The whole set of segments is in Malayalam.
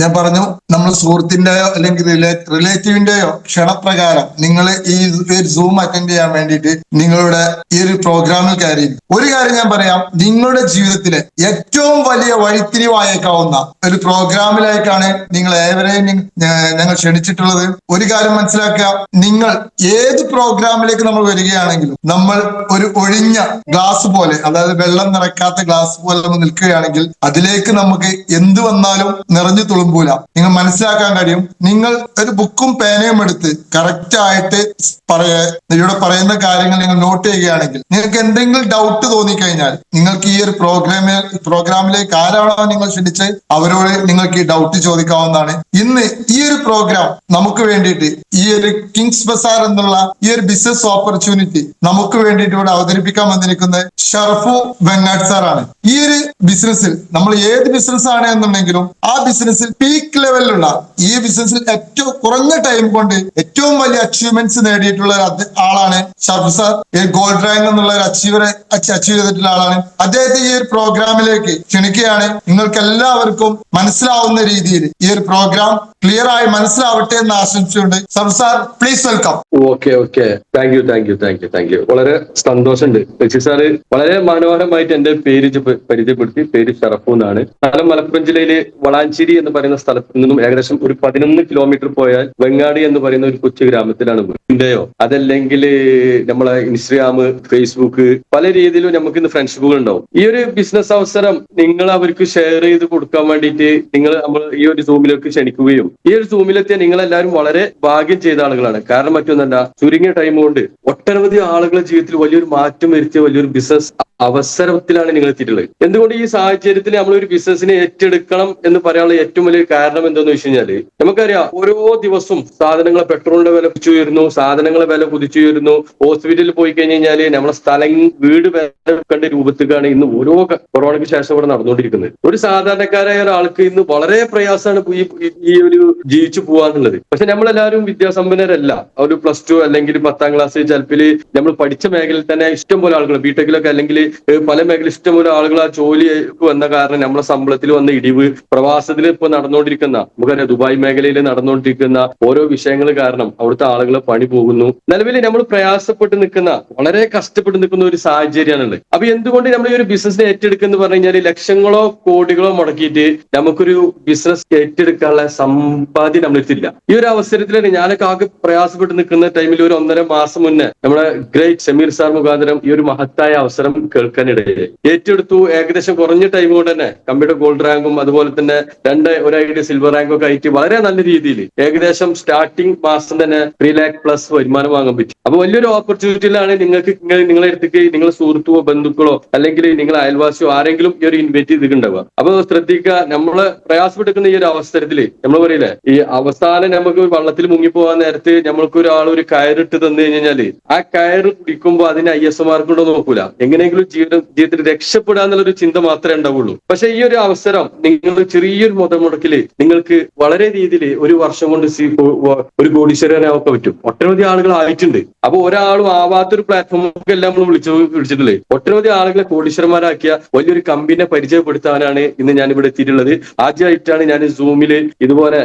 ഞാൻ പറഞ്ഞു, നമ്മൾ സുഹൃത്തിന്റെയോ അല്ലെങ്കിൽ റിലേറ്റീവിന്റെയോ ക്ഷണപ്രകാരം നിങ്ങൾ ഈ ഒരു സൂം അറ്റൻഡ് ചെയ്യാൻ വേണ്ടിയിട്ട് നിങ്ങളുടെ ഈ ഒരു പ്രോഗ്രാമിൽ കയറി. ഒരു കാര്യം ഞാൻ പറയാം, നിങ്ങളുടെ ജീവിതത്തിലെ ഏറ്റവും വലിയ വഴിത്തിരിവായേക്കാവുന്ന ഒരു പ്രോഗ്രാമിലേക്കാണ് നിങ്ങൾ ഏവരെയും ഞങ്ങൾ ക്ഷണിച്ചിട്ടുള്ളത്. ഒരു കാര്യം മനസ്സിലാക്കുക, നിങ്ങൾ ഏത് പ്രോഗ്രാമിലേക്ക് നമ്മൾ വരികയാണെങ്കിലും നമ്മൾ ഒരു ഒഴിഞ്ഞ ഗ്ലാസ് പോലെ, അതായത് വെള്ളം നിറയ്ക്കാത്ത ഗ്ലാസ് പോലെ നമ്മൾ നിൽക്കുകയാണെങ്കിൽ അതിലേക്ക് നമുക്ക് എന്ത് വന്നാലും നിറഞ്ഞു തുളുമ്പൂല. നിങ്ങൾ മനസ്സിലാക്കാൻ കഴിയും. നിങ്ങൾ ഒരു ബുക്കും പേനയും എടുത്ത് കറക്റ്റ് ആയിട്ട് ഇവിടെ പറയുന്ന കാര്യങ്ങൾ നിങ്ങൾ നോട്ട് ചെയ്യുകയാണെങ്കിൽ, നിങ്ങൾക്ക് എന്തെങ്കിലും ഡൗട്ട് തോന്നിക്കഴിഞ്ഞാൽ നിങ്ങൾക്ക് ഈ ഒരു പ്രോഗ്രാമിലേക്ക് ആരാണോ നിങ്ങൾ ക്ഷണിച്ചത് അവരോട് നിങ്ങൾക്ക് ഈ ഡൗട്ട് ചോദിക്കാവുന്നതാണ്. ഇന്ന് ഈ ഒരു പ്രോഗ്രാം നമുക്ക് വേണ്ടിയിട്ട്, ഈ ഒരു കിങ്സ് ബസാർ എന്നുള്ള ഈ ഒരു ബിസിനസ് ഓപ്പർച്യൂണിറ്റി നമുക്ക് വേണ്ടിയിട്ട് ഇവിടെ അവതരിപ്പിക്കാൻ വന്നിരിക്കുന്നത് ഷറഫു വെങ്ങാട് സാറാണ്. ഈ ഒരു ബിസിനസ്സിൽ നമ്മൾ ഏത് ബിസിനസ് ആണ് എന്നുണ്ടെങ്കിലും ആ ബിസിനസ്സിൽ പീക്ക് ലെവലിലുള്ള, ഈ ബിസിനസ്സിൽ ഏറ്റവും കുറഞ്ഞ ടൈം കൊണ്ട് ഏറ്റവും വലിയ അച്ചീവ്മെന്റ്സ് നേടിയിട്ടുള്ള ആളാണ് ഷറഫു സാർ. ഗോൾഡ് റാങ്ക് എന്നുള്ള ഒരു അച്ചീവ് ചെയ്തിട്ടുള്ള ആളാണ്. അദ്ദേഹത്തെ ഈ ഒരു പ്രോഗ്രാമിലേക്ക് ക്ഷണിക്കുകയാണ്. നിങ്ങൾക്ക് എല്ലാവർക്കും മനസ്സിലാവുന്ന രീതിയിൽ ഈ ഒരു പ്രോഗ്രാം ക്ലിയർ ആയി മനസ്സിലാവട്ടെ എന്ന് ആശംസിച്ചുകൊണ്ട് Sharafu sir, please welcome. Okay thank you. വളരെ സന്തോഷമുണ്ട്. റഷീദ് സാറ് വളരെ മനോഹരമായിട്ട് എന്റെ പേര് പരിചയപ്പെടുത്തി. പേര് ഷറഫു എന്നാണ്. സ്ഥലം മലപ്പുറം ജില്ലയിലെ വളാഞ്ചേരി എന്ന് പറയുന്ന സ്ഥലത്ത് നിന്നും ഏകദേശം ഒരു 11 കിലോമീറ്റർ പോയാൽ വെങ്ങാടി എന്ന് പറയുന്ന ഒരു കൊച്ചു ഗ്രാമത്തിലാണ്. യോ അതല്ലെങ്കിൽ നമ്മളെ ഇൻസ്റ്റഗ്രാം, ഫേസ്ബുക്ക്, പല രീതിയിലും നമുക്ക് ഇന്ന് ഫ്രണ്ട്ഷിപ്പുകൾ ഉണ്ടാവും. ഈ ഒരു ബിസിനസ് അവസരം നിങ്ങൾ അവർക്ക് ഷെയർ ചെയ്ത് കൊടുക്കാൻ വേണ്ടിയിട്ട് നമ്മൾ ഈ ഒരു സൂമിലേക്ക് ക്ഷണിക്കുകയും ഈ ഒരു സൂമിലെത്തിയ നിങ്ങളെല്ലാവരും വളരെ ഭാഗ്യം ചെയ്ത ആളുകളാണ്. കാരണം മറ്റൊന്നല്ല, ചുരുങ്ങിയ ടൈം കൊണ്ട് ഒട്ടനവധി ആളുകളുടെ ജീവിതത്തിൽ വലിയൊരു മാറ്റം വരുത്തിയ വലിയൊരു ബിസിനസ് അവസരത്തിലാണ് നിങ്ങൾ എത്തിയിട്ടുള്ളത്. എന്തുകൊണ്ട് ഈ സാഹചര്യത്തിൽ നമ്മളൊരു ബിസിനസിനെ ഏറ്റെടുക്കണം എന്ന് പറയാനുള്ള ഏറ്റവും വലിയ കാരണം എന്താണെന്ന് വെച്ച് കഴിഞ്ഞാല്, നമുക്കറിയാം ഓരോ ദിവസവും സാധനങ്ങളെ പെട്രോളിന്റെ വില കുതിച്ചുയരുന്നു, സാധനങ്ങളെ വില കുതിച്ചുയരുന്നു. ഹോസ്പിറ്റലിൽ പോയി കഴിഞ്ഞാല് നമ്മളെ സ്ഥലം, വീട് കണ്ട രൂപത്തിലാണ് ഇന്ന് ഓരോ കൊറോണയ്ക്ക് ശേഷം ഇവിടെ നടന്നുകൊണ്ടിരിക്കുന്നത്. ഒരു സാധാരണക്കാരായ ഒരാൾക്ക് ഇന്ന് വളരെ പ്രയാസമാണ് ഈ ഒരു ജീവിച്ചു പോവാന്നുള്ളത്. പക്ഷെ നമ്മളെല്ലാവരും വിദ്യാസമ്പന്നരല്ല. ഒരു +2 അല്ലെങ്കിൽ 10ാം ക്ലാസ് ചിലപ്പിൽ നമ്മൾ പഠിച്ച മേഖലയിൽ തന്നെ ഇഷ്ടം പോലെ ആളുകൾ, ബിടെക്കിലൊക്കെ അല്ലെങ്കിൽ പല മേഖല ഇഷ്ടംപോലെ ആളുകൾ ആ ജോലിക്ക് വന്ന കാരണം നമ്മളെ ശമ്പളത്തിൽ വന്ന ഇടിവ്, പ്രവാസത്തിൽ ഇപ്പൊ നടന്നുകൊണ്ടിരിക്കുന്ന, നമുക്കറിയാം ദുബായ് മേഖലയിൽ നടന്നുകൊണ്ടിരിക്കുന്ന ഓരോ വിഷയങ്ങൾ കാരണം അവിടുത്തെ ആളുകളെ പണി പോകുന്നു. നിലവിൽ നമ്മൾ പ്രയാസപ്പെട്ട് നിൽക്കുന്ന, വളരെ കഷ്ടപ്പെട്ട് നിൽക്കുന്ന ഒരു സാഹചര്യമാണുള്ളത്. അപ്പൊ എന്തുകൊണ്ട് നമ്മൾ ഈ ഒരു ബിസിനസിനെ ഏറ്റെടുക്കുന്ന പറഞ്ഞു കഴിഞ്ഞാൽ ലക്ഷങ്ങളോ കോടികളോ മുടക്കിയിട്ട് നമുക്കൊരു ബിസിനസ് ഏറ്റെടുക്കാനുള്ള സമ്പാദ്യം നമ്മളെത്തില്ല. ഈ ഒരു അവസരത്തിലാണ് ഞാനൊക്കെ ആകെ പ്രയാസപ്പെട്ട് നിൽക്കുന്ന ടൈമിൽ ഒരു 1.5 മാസം മുന്നേ നമ്മുടെ ഗ്രേറ്റ് ഷമീർ സാർ മുഖാന്തരം ഈ ഒരു മഹത്തായ അവസരം കേൾക്കാനിടയിൽ ഏറ്റെടുത്തു. ഏകദേശം കുറഞ്ഞ ടൈം കൊണ്ട് തന്നെ കമ്പ്യൂട്ടർ ഗോൾഡ് റാങ്കും അതുപോലെ തന്നെ ഒരു ഐഡി സിൽവർ റാങ്കും ഒക്കെ ആയിട്ട് വളരെ നല്ല രീതിയിൽ ഏകദേശം സ്റ്റാർട്ടിംഗ് മാസം തന്നെ 3 lakh പ്ലസ് വരുമാനം വാങ്ങാൻ പറ്റും. അപ്പൊ വലിയൊരു ഓപ്പർച്യൂണിറ്റിയിലാണ് നിങ്ങളെ അടുത്തേക്ക് നിങ്ങളെ സുഹൃത്തുവോ ബന്ധുക്കളോ അല്ലെങ്കിൽ നിങ്ങളെ അയൽവാസിയോ ആരെങ്കിലും ഈ ഒരു ഇൻവൈറ്റ് ചെയ്തിട്ടുണ്ടാവുക. അപ്പൊ ശ്രദ്ധിക്കുക, നമ്മള് പ്രയാസപ്പെടുക്കുന്ന ഈ ഒരു അവസരത്തില് നമ്മൾ പറയില്ലേ, ഈ അവസാനം നമുക്ക് വള്ളത്തിൽ മുങ്ങിപ്പോകാൻ നേരത്ത് നമ്മൾക്ക് ഒരു കയറിട്ട് തന്നു കഴിഞ്ഞാല് ആ കയറ് പിടിക്കുമ്പോൾ അതിന് IS മാർക്ക് ഉണ്ടോ നോക്കൂല, എങ്ങനെയെങ്കിലും ജീവിതത്തിൽ രക്ഷപ്പെടാന്നുള്ളൊരു ചിന്ത മാത്രമേ ഉണ്ടാവുള്ളൂ. പക്ഷെ ഈ ഒരു അവസരം നിങ്ങൾ ചെറിയൊരു മുതൽമുടക്കില് നിങ്ങൾക്ക് വളരെ രീതിയിൽ ഒരു വർഷം കൊണ്ട് ഒരു കോടീശ്വരനാവൊക്കെ പറ്റും. ഒട്ടനവധി ആളുകൾ ആയിട്ടുണ്ട്. അപ്പൊ ഒരാളും ആവാത്തൊരു പ്ലാറ്റ്ഫോമൊക്കെ എല്ലാം നമ്മൾ വിളിച്ചിട്ടില്ലേ. ഒട്ടനവധി ആളുകളെ കോടീശ്വരന്മാരാക്കിയ വലിയൊരു കമ്പനിയെ പരിചയപ്പെടുത്താനാണ് ഇന്ന് ഞാൻ ഇവിടെ എത്തിയിട്ടുള്ളത്. ആദ്യമായിട്ടാണ് ഞാൻ സൂമില് ഇതുപോലെ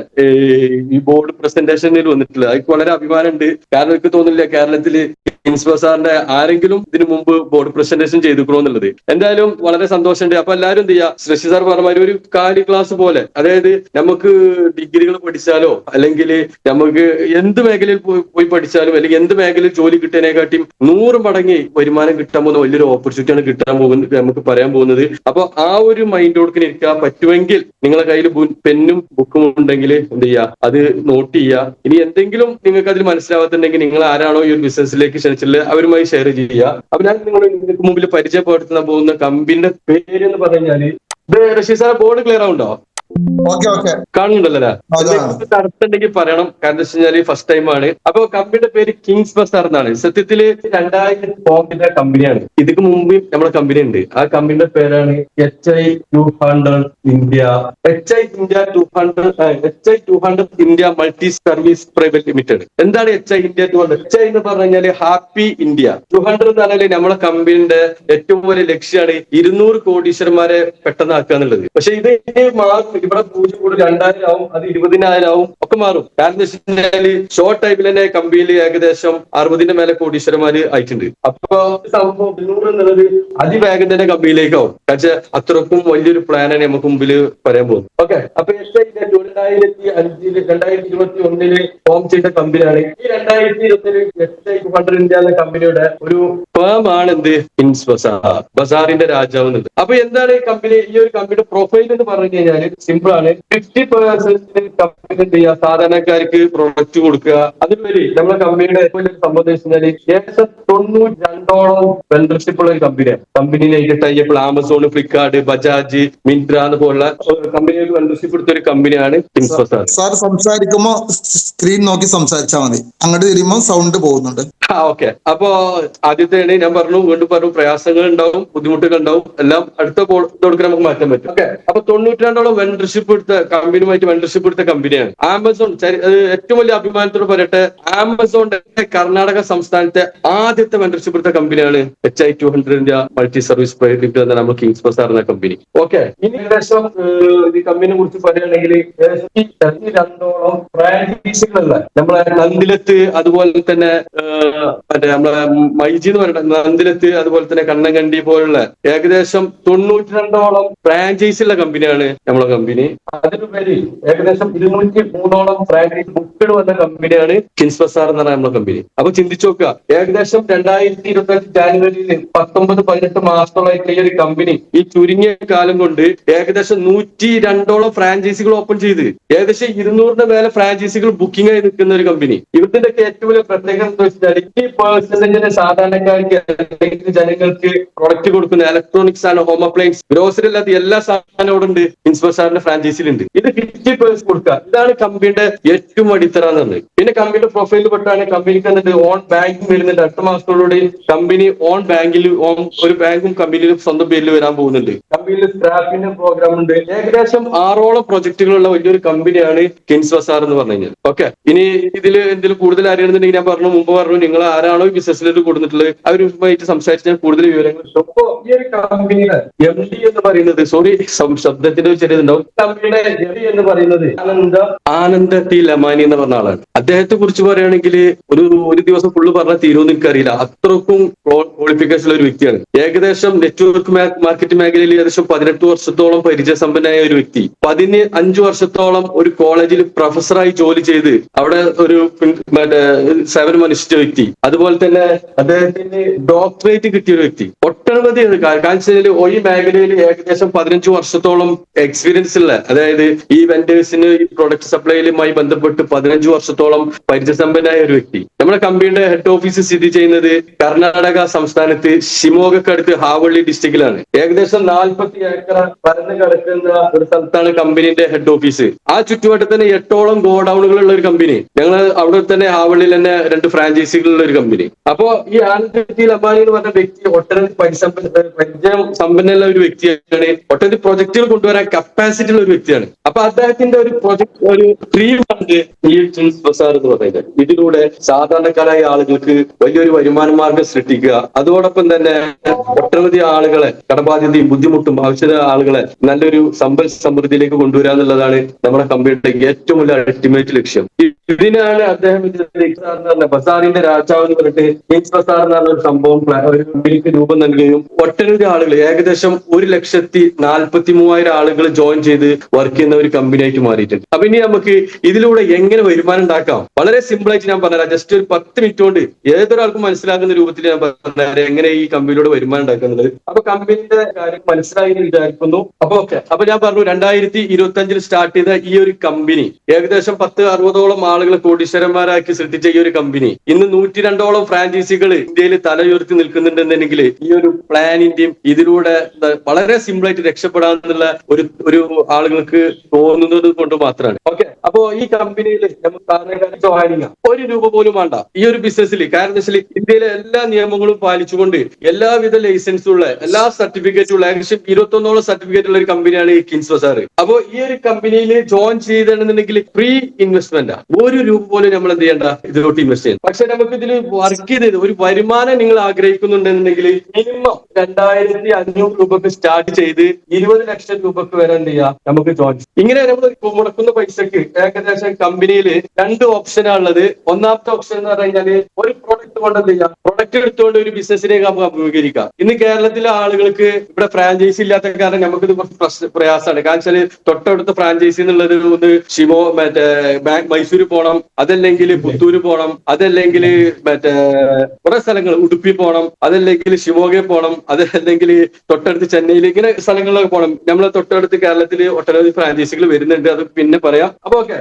ഈ ബോർഡ് പ്രസന്റേഷനിൽ വന്നിട്ടുള്ളത്. എനിക്ക് വളരെ അഭിമാനമുണ്ട്. കാരണം എനിക്ക് തോന്നുന്നില്ല കേരളത്തില് കിങ്സ് ബസാറിന്റെ ആരെങ്കിലും ഇതിനു മുമ്പ് ബോർഡ് പ്രസന്റേഷൻ ചെയ്തിക്കണോ എന്നുള്ളത്. എന്തായാലും വളരെ സന്തോഷമുണ്ട്. അപ്പൊ എല്ലാവരും എന്ത് ചെയ്യുക, ശശി സാർ പറഞ്ഞ ഒരു കാലി ക്ലാസ് പോലെ, അതായത് നമുക്ക് ഡിഗ്രികൾ പഠിച്ചാലോ അല്ലെങ്കിൽ നമുക്ക് എന്ത് മേഖലയിൽ പോയി പഠിച്ചാലും അല്ലെങ്കിൽ എന്ത് മേഖലയിൽ ജോലി കിട്ടാനെക്കാട്ടിയും 100 മടങ്ങി വരുമാനം കിട്ടാൻ പോകുന്ന വലിയൊരു ഓപ്പർച്യൂണിറ്റിയാണ് കിട്ടാൻ പോകുന്നത്, നമുക്ക് പറയാൻ പോകുന്നത്. അപ്പൊ ആ ഒരു മൈൻഡോടൊക്കെ ഇരിക്കാൻ പറ്റുമെങ്കിൽ നിങ്ങളെ കയ്യിൽ പെന്നും ബുക്കും ഉണ്ടെങ്കിൽ എന്ത് ചെയ്യുക, അത് നോട്ട് ചെയ്യുക. ഇനി എന്തെങ്കിലും നിങ്ങൾക്ക് അതിൽ മനസ്സിലാവാത്തുണ്ടെങ്കിൽ നിങ്ങൾ ആരാണോ ഈ ഒരു ബിസിനസ്സിലേക്ക് ക്ഷണിച്ചിട്ടുള്ളത് അവരുമായി ഷെയർ ചെയ്യുക. അപ്പൊ ഞാൻ നിങ്ങൾക്ക് മുമ്പിൽ പരിചയപ്പെടുത്താൻ പോകുന്ന കമ്പനിയുടെ പേര് എന്ന് പറഞ്ഞാല്, ഇത് റഷീദ് സാർ ബോർഡ് ക്ലിയർ ആവുണ്ടോ? കാണുന്നുണ്ടല്ലേ? തടസ്സമുണ്ടെങ്കിൽ പറയണം. കാരണം എന്താ വെച്ച് കഴിഞ്ഞാല് ഫസ്റ്റ് ടൈം ആണ്. അപ്പൊ കമ്പനിയുടെ പേര് കിങ്സ് ബസാർ എന്നാണ്. സത്യത്തില് 2000 കമ്പനിയാണ്. ഇതിക്ക് മുമ്പ് നമ്മുടെ കമ്പനി ഉണ്ട്. ആ കമ്പനിയുടെ പേരാണ് HI 200 India. HI 200 India multi service private limited. എന്താണ് HI India 200? HI എന്ന് പറഞ്ഞു കഴിഞ്ഞാല് ഹാപ്പി ഇന്ത്യ. 200 എന്ന് പറഞ്ഞാല് നമ്മുടെ കമ്പനിയുടെ ഏറ്റവും വലിയ ലക്ഷ്യമാണ് 200 കോടീശ്വരന്മാരെ പെട്ടെന്ന് ആക്കുക എന്നുള്ളത്. പക്ഷെ ഇത് ഇവിടെ 0 കൂടി 2000 ആവും, അത് 20,000 ആവും, ഒക്കെ മാറും. കാരണം എന്താ വെച്ചാല് ഷോർട്ട് ടൈമിൽ തന്നെ കമ്പിയിൽ ഏകദേശം 60ന്റെ മേലെ കോടീശ്വരന്മാര് ആയിട്ടുണ്ട്. അപ്പൊ സംഭവം 200 എന്നുള്ളത് അതിവേഗം തന്നെ കമ്പിയിലേക്കാവും. പക്ഷേ അത്രക്കും വലിയൊരു പ്ലാനാണ് നമുക്ക് മുമ്പിൽ പറയാൻ പോകുന്നത്. ഓക്കെ, അപ്പൊ 2021 ഫോം ചെയ്ത കമ്പനിയാണ് ഈ 2021 ഇന്ത്യ എന്ന കമ്പനിയുടെ ഒരു ഫേം ആണ് എന്ത് കിങ്സ് ബസാർ, ബസാറിന്റെ രാജാവ് എന്നത്. അപ്പൊ എന്താണ് ഈ കമ്പനി, ഈ ഒരു കമ്പനിയുടെ പ്രൊഫൈൽ എന്ന് പറഞ്ഞു കഴിഞ്ഞാൽ സിമ്പിൾ ആണ്. 50% കമ്പനി എന്ത് ചെയ്യുക, സാധാരണക്കാർക്ക് പ്രൊഡക്റ്റ് കൊടുക്കുക. അതിലുപരി നമ്മുടെ കമ്പനിയുടെ ഏറ്റവും വലിയ സംഭവം എന്ന് വെച്ചാൽ ഏകദേശം 92ഓളം മെമ്പർഷിപ്പ് ഉള്ള ഒരു കമ്പനിയാണ്. കമ്പനിയിലേക്ക് ടൈപ്പ് ആമസോൺ, ഫ്ലിപ്കാർട്ട്, ബജാജ്, മിന്ത്ര പോലുള്ള കമ്പനികൾക്ക് മെമ്പർഷിപ്പ് എടുത്ത ഒരു കമ്പനിയാണ് കിങ്സ് ബസാർ. സാർ സംസാരിക്കുമ്പോ സ്ക്രീൻ നോക്കി സംസാരിച്ചാൽ മതി, അങ്ങോട്ട് തിരിയുമ്പോൾ സൗണ്ട് പോകുന്നുണ്ട്. ഓക്കെ, അപ്പോ ആദ്യത്തെ ഞാൻ പറഞ്ഞു, വീണ്ടും പറഞ്ഞു, പ്രയാസങ്ങൾ ഉണ്ടാവും, ബുദ്ധിമുട്ടുകൾ ഉണ്ടാവും, എല്ലാം അടുത്ത കൊടുക്കാൻ നമുക്ക് മാറ്റാൻ പറ്റും. ഓക്കെ, അപ്പൊ 92ഓളം വെണ്ടർഷിപ്പ് എടുത്ത കമ്പനിയുമായിട്ട് വെണ്ടർഷിപ്പ് എടുത്ത കമ്പനിയാണ് ആമസോൺ. ഏറ്റവും വലിയ അഭിമാനത്തോട് പറയട്ടെ, ആമസോണിന്റെ കർണാടക സംസ്ഥാനത്തെ ആദ്യത്തെ വെണ്ടർഷിപ്പ് എടുത്ത കമ്പനിയാണ് HI200 India multi service private limited എന്ന നമ്മൾ കിങ്സ് ബസാർ എന്ന കമ്പനി. ഓക്കെ, ഇനി ഏകദേശം ഈ കമ്പനിയെ കുറിച്ച് പറയുകയാണെങ്കിൽ 72ഓളം ഫ്രാഞ്ചൈസികളുള്ള നമ്മളെ നന്ദിലത്ത്, അതുപോലെ തന്നെ മറ്റേ നമ്മളെ മൈജി എന്ന് പറയുന്നത് നന്ദിലത്ത്, അതുപോലെ തന്നെ കണ്ണങ്കണ്ടി പോലുള്ള ഏകദേശം 92ഓളം ഫ്രാഞ്ചൈസി ഉള്ള കമ്പനിയാണ് നമ്മളെ കമ്പനി. അതിലുപരി ഏകദേശം 203ഓളം ഫ്രാഞ്ചൈസി ബുക്കുകൾ വന്ന കമ്പനിയാണ് കിങ്സ് ബസാർ എന്ന് പറയുന്ന നമ്മളെ കമ്പനി. അപ്പൊ ചിന്തിച്ചു നോക്കുക, ഏകദേശം 2025 ജാനുവരിയിൽ 19-18 മാസത്തോളമായിട്ട് ഈ ഒരു കമ്പനി ഈ ചുരുങ്ങിയ കാലം കൊണ്ട് ഏകദേശം 102ഓളം ഫ്രാഞ്ചൈസികൾ ഓപ്പൺ ചെയ്ത് ഏകദേശം 200ന്റെ മേലെ ഫ്രാഞ്ചൈസികൾ ബുക്കിംഗ് ആയി നിൽക്കുന്ന ഒരു കമ്പനി. ഇവരുടെ ഏറ്റവും വലിയ പ്രത്യേകത എന്താ വെച്ചാൽ 80% സാധാരണക്കാർക്ക് ജനങ്ങൾക്ക് പ്രൊഡക്റ്റ് കൊടുക്കുന്ന ഇലക്ട്രോണിക്സ് ആണ്, ഹോം അപ്ലയൻസ്, ഗ്രോസറി അല്ലാത്ത എല്ലാ സാധനവും ഇവിടെ ഉണ്ട് കിങ്സ് ബസാറിന്റെ ഫ്രാഞ്ചൈസിയിലുണ്ട്. ഇത് 50% കൊടുക്കുക, ഇതാണ് കമ്പനിയുടെ ഏറ്റവും അടിത്തറ എന്നത്. പിന്നെ കമ്പനിയുടെ പ്രൊഫൈലിൽ പെട്ടാണ് കമ്പനിക്ക് എന്നിട്ട് ഓൺ ബാങ്കിങ് വരുന്നുണ്ട്. അടുത്ത മാസത്തോടുകൂടി കമ്പനി ഓൺ ബാങ്കിൽ ഒരു ബാങ്കും കമ്പനിയിൽ സ്വന്തം പേരിൽ വരാൻ പോകുന്നുണ്ട്. കമ്പനിയിൽ സ്ക്രാപ്പിന്റെ പ്രോഗ്രാം ഉണ്ട്. ഏകദേശം 6ഓളം പ്രൊജക്ടുകളുള്ള വലിയൊരു കമ്പനിയാണ് കിങ്സ് ബസാർ എന്ന് പറഞ്ഞു കഴിഞ്ഞാൽ. ഓക്കെ, ഇനി ഇതിൽ എന്തെങ്കിലും കൂടുതൽ അറിയണമെന്നുണ്ടെങ്കിൽ ഞാൻ മുമ്പ് പറഞ്ഞു, നിങ്ങൾ ആരാണോ ഈ ബിസിനസ്സിലേക്ക് കൊടുത്തിട്ടുള്ളത് അവരുമായിട്ട് സംസാരിച്ച് ഞാൻ കൂടുതൽ വിവരങ്ങൾ. അപ്പോ ഈ ഒരു കമ്പനിയുടെ MD എന്ന് പറയുന്നത്, സോറി ശബ്ദത്തിന്റെ ചെറിയതുണ്ടാവും, കമ്പനിയുടെ MD എന്ന് പറയുന്നത് ആനന്ദ ടി ലമാനി എന്ന് പറഞ്ഞ ആളാണ്. അദ്ദേഹത്തെ കുറിച്ച് പറയുകയാണെങ്കിൽ ഒരു ദിവസം ഫുള്ള് പറഞ്ഞാൽ തീരുമെന്ന് എനിക്കറിയില്ല, അത്രക്കും ക്വാളിഫിക്കേഷൻ ഉള്ള ഒരു വ്യക്തിയാണ്. ഏകദേശം നെറ്റ്വർക്ക് മാർക്കറ്റ് മേഖലയിൽ ഏകദേശം 18 വർഷത്തോളം പരിചയസമ്പന്നനായ ഒരു വ്യക്തി. 15 വർഷത്തോളം ഒരു കോളേജിൽ പ്രൊഫസറായി ജോലി ചെയ്ത് അവിടെ ഒരു സേവനം അനുഷ്ഠിച്ച വ്യക്തി. അതുപോലെ തന്നെ അദ്ദേഹത്തിന് ഡോക്ടറേറ്റ് കിട്ടിയ ഒരു വ്യക്തി. ഒട്ടനവധി കാരണം ഈ മേഖലയിൽ ഏകദേശം 15 വർഷത്തോളം എക്സ്പീരിയൻസ് ഉള്ള, അതായത് ഈ വെൻഡേഴ്സിന് ഈ പ്രൊഡക്റ്റ് സപ്ലൈയിലുമായി ബന്ധപ്പെട്ട് 15 വർഷത്തോളം പരിചയസമ്പന്നനായ ഒരു വ്യക്തി. നമ്മുടെ കമ്പനിയുടെ ഹെഡ് ഓഫീസ് സ്ഥിതി ചെയ്യുന്നത് കർണാടക സംസ്ഥാനത്ത് ഷിമോഗക്കടുത്ത് ഹാവള്ളി ഡിസ്ട്രിക്റ്റിലാണ്. ഏകദേശം 40 ഏക്കർ പരന്ന് കിടക്കുന്ന ഒരു സ്ഥലത്താണ് കമ്പനിയുടെ ഹെഡ് ഓഫീസ്. ആ ചുറ്റുവട്ടത്ത് തന്നെ 8ഓളം ഗോഡൌണുകളുള്ള ഒരു കമ്പനി. ഞങ്ങൾ അവിടെ തന്നെ ഹാവള്ളിയിൽ തന്നെ 2 ഫ്രാഞ്ചൈസികളുള്ള ഒരു കമ്പനി. അപ്പോ ഈ ആനന്ദ് ടി ലമാനി എന്ന് പറഞ്ഞ വ്യക്തി ഒട്ടനവധി പരിചയം സമ്പന്നുള്ള ഒരു വ്യക്തിയാണ്. ഒട്ടനവധി പ്രൊജക്ടുകൾ കൊണ്ടുവരാൻ കപ്പാസിറ്റി ഉള്ള ഒരു വ്യക്തിയാണ്. അപ്പൊ അദ്ദേഹത്തിന്റെ ഒരു പ്രൊജക്ട്, ഒരു ഡ്രീമാണ് ഈ കിങ്സ് ബസാർ എന്ന് പറയുന്നത്. ഇതിലൂടെ സാധാരണക്കാരായ ആളുകൾക്ക് വലിയൊരു വരുമാന മാർഗം സൃഷ്ടിക്കുക, അതോടൊപ്പം തന്നെ ഒട്ടനവധി ആളുകളെ കടബാധ്യതയും ബുദ്ധിമുട്ടും ആവശ്യമായ ആളുകളെ നല്ലൊരു സമ്പൽ സമൃദ്ധിയിലേക്ക് കൊണ്ടുവരിക എന്നുള്ളതാണ് നമ്മുടെ കമ്പനിയുടെ ഏറ്റവും വലിയ അൾട്ടിമേറ്റ് ലക്ഷ്യം. ഇതിനാണ് അദ്ദേഹം ബസാറിന്റെ രാജാവ് എന്ന് പറഞ്ഞിട്ട് കിങ്സ് ബസാർ എന്ന് പറഞ്ഞ ഒരു സംഭവം ഒരു കമ്പനിക്ക് രൂപം നൽകുകയും ഒട്ടനവധി ആളുകൾ ഏകദേശം 1,43,000 ആളുകൾ ജോയിൻ ചെയ്ത് വർക്ക് ചെയ്യുന്ന ഒരു കമ്പനിയായിട്ട് മാറിയിട്ടുണ്ട്. അപ്പൊ ഇനി നമുക്ക് ഇതിലൂടെ എങ്ങനെ വരുമാനം ഉണ്ടാക്കാം, വളരെ സിമ്പിൾ ആയിട്ട് ഞാൻ പറഞ്ഞുതരാം. ജസ്റ്റ് ഒരു 10 മിനിറ്റ് കൊണ്ട് ഏതൊരാൾക്കും മനസ്സിലാക്കുന്ന രൂപത്തിൽ ഞാൻ പറഞ്ഞുതരാം എങ്ങനെ ഈ കമ്പനിയിലൂടെ വരുമാനം ഉണ്ടാക്കുന്നത്. അപ്പൊ കമ്പനിയുടെ കാര്യം മനസ്സിലായി എന്ന് വിചാരിക്കുന്നു. അപ്പൊ ഓക്കെ, അപ്പൊ ഞാൻ പറഞ്ഞു 2025 സ്റ്റാർട്ട് ചെയ്ത ഈ ഒരു കമ്പനി ഏകദേശം 10-60ഓളം ആളുകളെ കോടീശ്വരന്മാരാക്കി സൃഷ്ടിച്ച ഈ ഒരു കമ്പനി ഇന്ന് 102ഓളം ഫ്രാഞ്ചൈസികൾ ഇന്ത്യയിൽ തലയുയർത്തി നിൽക്കുന്നുണ്ടെന്നുണ്ടെങ്കിൽ ഈ ഒരു പ്ലാനിന്റെയും ഇതിലൂടെ വളരെ സിമ്പിൾ ആയിട്ട് രക്ഷപ്പെടാന്നുള്ള ഒരു ആളുകൾക്ക് തോന്നുന്നത് കൊണ്ട് മാത്രമാണ്. ഓക്കെ, അപ്പോ ഈ കമ്പനിയിൽ നമുക്ക് ജോയിനിങ് 1 രൂപ പോലും വേണ്ട ഈ ഒരു ബിസിനസ്സിൽ. കാരണം വെച്ചാൽ ഇന്ത്യയിലെ എല്ലാ നിയമങ്ങളും പാലിച്ചുകൊണ്ട് എല്ലാവിധ ലൈസൻസും ഉള്ള എല്ലാ സർട്ടിഫിക്കറ്റും ഉള്ള ഏകദേശം 21ഓളം സർട്ടിഫിക്കറ്റ് ഉള്ള ഒരു കമ്പനിയാണ് ഈ കിങ്സ് ബസാർ. അപ്പോ ഈ ഒരു കമ്പനിയിൽ ജോയിൻ ചെയ്തിട്ടുണ്ടെന്നുണ്ടെങ്കിൽ ഫ്രീ ഇൻവെസ്റ്റ്മെന്റ് 1 രൂപ പോലും നമ്മൾ എന്ത് ചെയ്യേണ്ട ഇതിലോട്ട് ഇൻവെസ്റ്റ് ചെയ്യണം. പക്ഷെ നമുക്ക് ഇതിൽ വർക്ക് ചെയ്ത് ഒരു വരുമാനം നിങ്ങൾ ആഗ്രഹിക്കുന്നുണ്ടെന്നുണ്ടെങ്കിൽ മിനിമം 2500 രൂപക്ക് സ്റ്റാർട്ട് ചെയ്ത് 20 ലക്ഷം രൂപക്ക് വരെ എന്ത് ചെയ്യാം നമുക്ക് ജോയിൻ. ഇങ്ങനെ നമ്മൾ മുടക്കുന്ന പൈസക്ക് ഏകദേശം കമ്പനിയിൽ 2 ഓപ്ഷനാണ് ഉള്ളത്. ഒന്നാമത്തെ ഓപ്ഷൻ എന്ന് പറഞ്ഞു കഴിഞ്ഞാൽ ഒരു പ്രൊഡക്റ്റ് കൊണ്ട് എന്ത് ചെയ്യാം, പ്രൊഡക്റ്റ് എടുത്തുകൊണ്ട് ഒരു ബിസിനസിലേക്ക് നമുക്ക് അഭിമുഖീകരിക്കാം. ഇന്ന് കേരളത്തിലെ ആളുകൾക്ക് ഇവിടെ ഫ്രാഞ്ചൈസി ഇല്ലാത്ത കാരണം നമുക്കിത് കുറച്ച് പ്രയാസമാണ്. കാരണം വെച്ചാൽ തൊട്ടടുത്ത ഫ്രാഞ്ചൈസി എന്നുള്ളത് ഒന്ന് ഷിമോ മൈസൂര് പോകണം, അതല്ലെങ്കിൽ പുത്തൂര് പോകണം, അതല്ലെങ്കിൽ കുറെ സ്ഥലങ്ങൾ ഉടുപ്പി പോകണം, അതല്ലെങ്കിൽ ഷിമോഗയിൽ പോകണം, അതല്ലെങ്കിൽ തൊട്ടടുത്ത് ചെന്നൈയിൽ, ഇങ്ങനെ സ്ഥലങ്ങളിലൊക്കെ പോകണം. നമ്മളെ തൊട്ടടുത്ത് കേരളത്തിൽ ഒട്ടനവധി ഫ്രാഞ്ചൈസികൾ വരുന്നുണ്ട്, അത് പിന്നെ പറയാം. അപ്പൊ ഓക്കെ,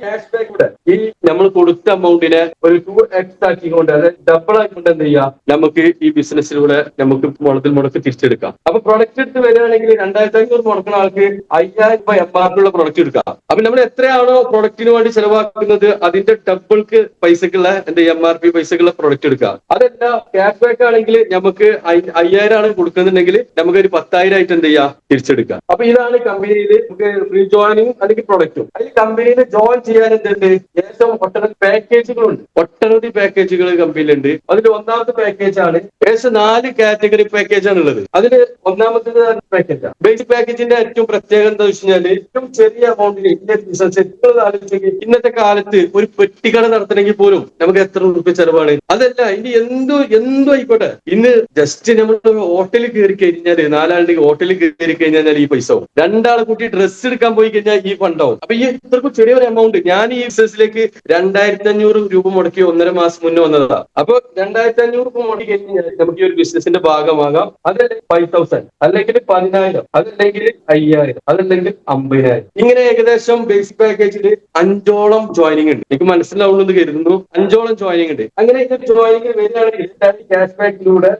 ക്യാഷ് ബാക്ക് കൂടെ ഈ നമ്മൾ കൊടുത്ത അമൗണ്ടിനെ ഒരു 2x ആക്കിക്കൊണ്ട്, അതായത് ഡബിൾ ആക്കിക്കൊണ്ട് എന്ത് ചെയ്യാം, നമുക്ക് ഈ ബിസിനസ്സിലൂടെ നമുക്ക് മുടക്ക് തിരിച്ചെടുക്കാം. അപ്പൊ പ്രൊഡക്റ്റ് എടുത്ത് വരികയാണെങ്കിൽ 2500 മുടക്കുന്ന ആൾക്ക് 5000 രൂപ MRP ഉള്ള പ്രൊഡക്റ്റ് എടുക്കാം. അപ്പൊ നമ്മൾ എത്രയാണോ പ്രൊഡക്റ്റിന് വേണ്ടി ചെലവാക്കുന്നത് അതിന്റെ ഡബിൾക്ക് പൈസക്കുള്ള MRP പൈസക്കുള്ള പ്രൊഡക്റ്റ് എടുക്കുക. അതല്ല ക്യാഷ് ബാക്ക് ആണെങ്കിൽ നമുക്ക് 5000 ആണ് കൊടുക്കുന്നുണ്ടെങ്കിൽ നമുക്ക് ഒരു 10000 ആയിട്ട് എന്ത് ചെയ്യാം, തിരിച്ചെടുക്കാം. അപ്പൊ ഇതാണ് കമ്പനിയിൽ നമുക്ക് ഫ്രീ ജോയിനിങ് അല്ലെങ്കിൽ പ്രൊഡക്റ്റും. അതിൽ കമ്പനിയിൽ ജോയിൻ ചെയ്യാൻ എന്തുണ്ട്, ഏകദേശം ഒട്ടനവധി പാക്കേജുകളുണ്ട്. ഒട്ടനവധി പാക്കേജുകൾ കമ്പനിയിലുണ്ട്. അതിൽ ഒന്നാമത്തെ പാക്കേജ് ആണ് ഏകദേശം 4 കാറ്റഗറി പാക്കേജാണ് ഉള്ളത്. അതിൽ ഒന്നാമത്തെ പാക്കേജാണ് ബേസിക് പാക്കേജിന്റെ ഏറ്റവും പ്രത്യേകത എന്താ വെച്ച് കഴിഞ്ഞാൽ ഏറ്റവും ചെറിയ എമൗണ്ടിൽ ഇന്നത്തെ കാലത്ത് ഒരു പെട്ടിക്കട നടത്തണമെങ്കിൽ പോലും നമുക്ക് എത്ര രൂപ ചെലവാണ്. അതല്ല ഇനി എന്തോ ആയിക്കോട്ടെ, ഇന്ന് ജസ്റ്റ് നമ്മൾ ഹോട്ടലിൽ കയറി കഴിഞ്ഞാൽ 4 ആളുടെ ഹോട്ടലിൽ കയറി കഴിഞ്ഞാൽ ഈ പൈസ ആവും. 2 ആളെ കൂട്ടി ഡ്രസ്സ് എടുക്കാൻ പോയി കഴിഞ്ഞാൽ ഈ ഫണ്ടാവും. അപ്പൊ ഈ ഇത്രക്കും ചെറിയൊരു എമൗണ്ട്, ഞാൻ ഈ ബിസിനസ്സിലേക്ക് 2500 രൂപ മുടക്കി 1.5 മാസം മുന്നേ വന്നതാ. അപ്പൊ 2500 രൂപ മുടക്കി കഴിഞ്ഞാൽ നമുക്ക് ഈ ഒരു ബിസിനസിന്റെ ഭാഗമാകാം. അതല്ലെങ്കിൽ 5000, അല്ലെങ്കിൽ 10000, അതല്ലെങ്കിൽ 5000, അതല്ലെങ്കിൽ 50000. ഇങ്ങനെ ഏകദേശം ബേസിക് പാക്കേജിൽ 5ഓളം ജോയിനിങ് ഉണ്ട്. എനിക്ക് മനസ്സിലാവുന്നത് കരുതുന്നു 5ഓളം ജോയിനിങ് ഉണ്ട്. അങ്ങനെ ജോയിനിങ് വരികയാണെങ്കിൽ ക്യാഷ് ബാക്കിലൂടെ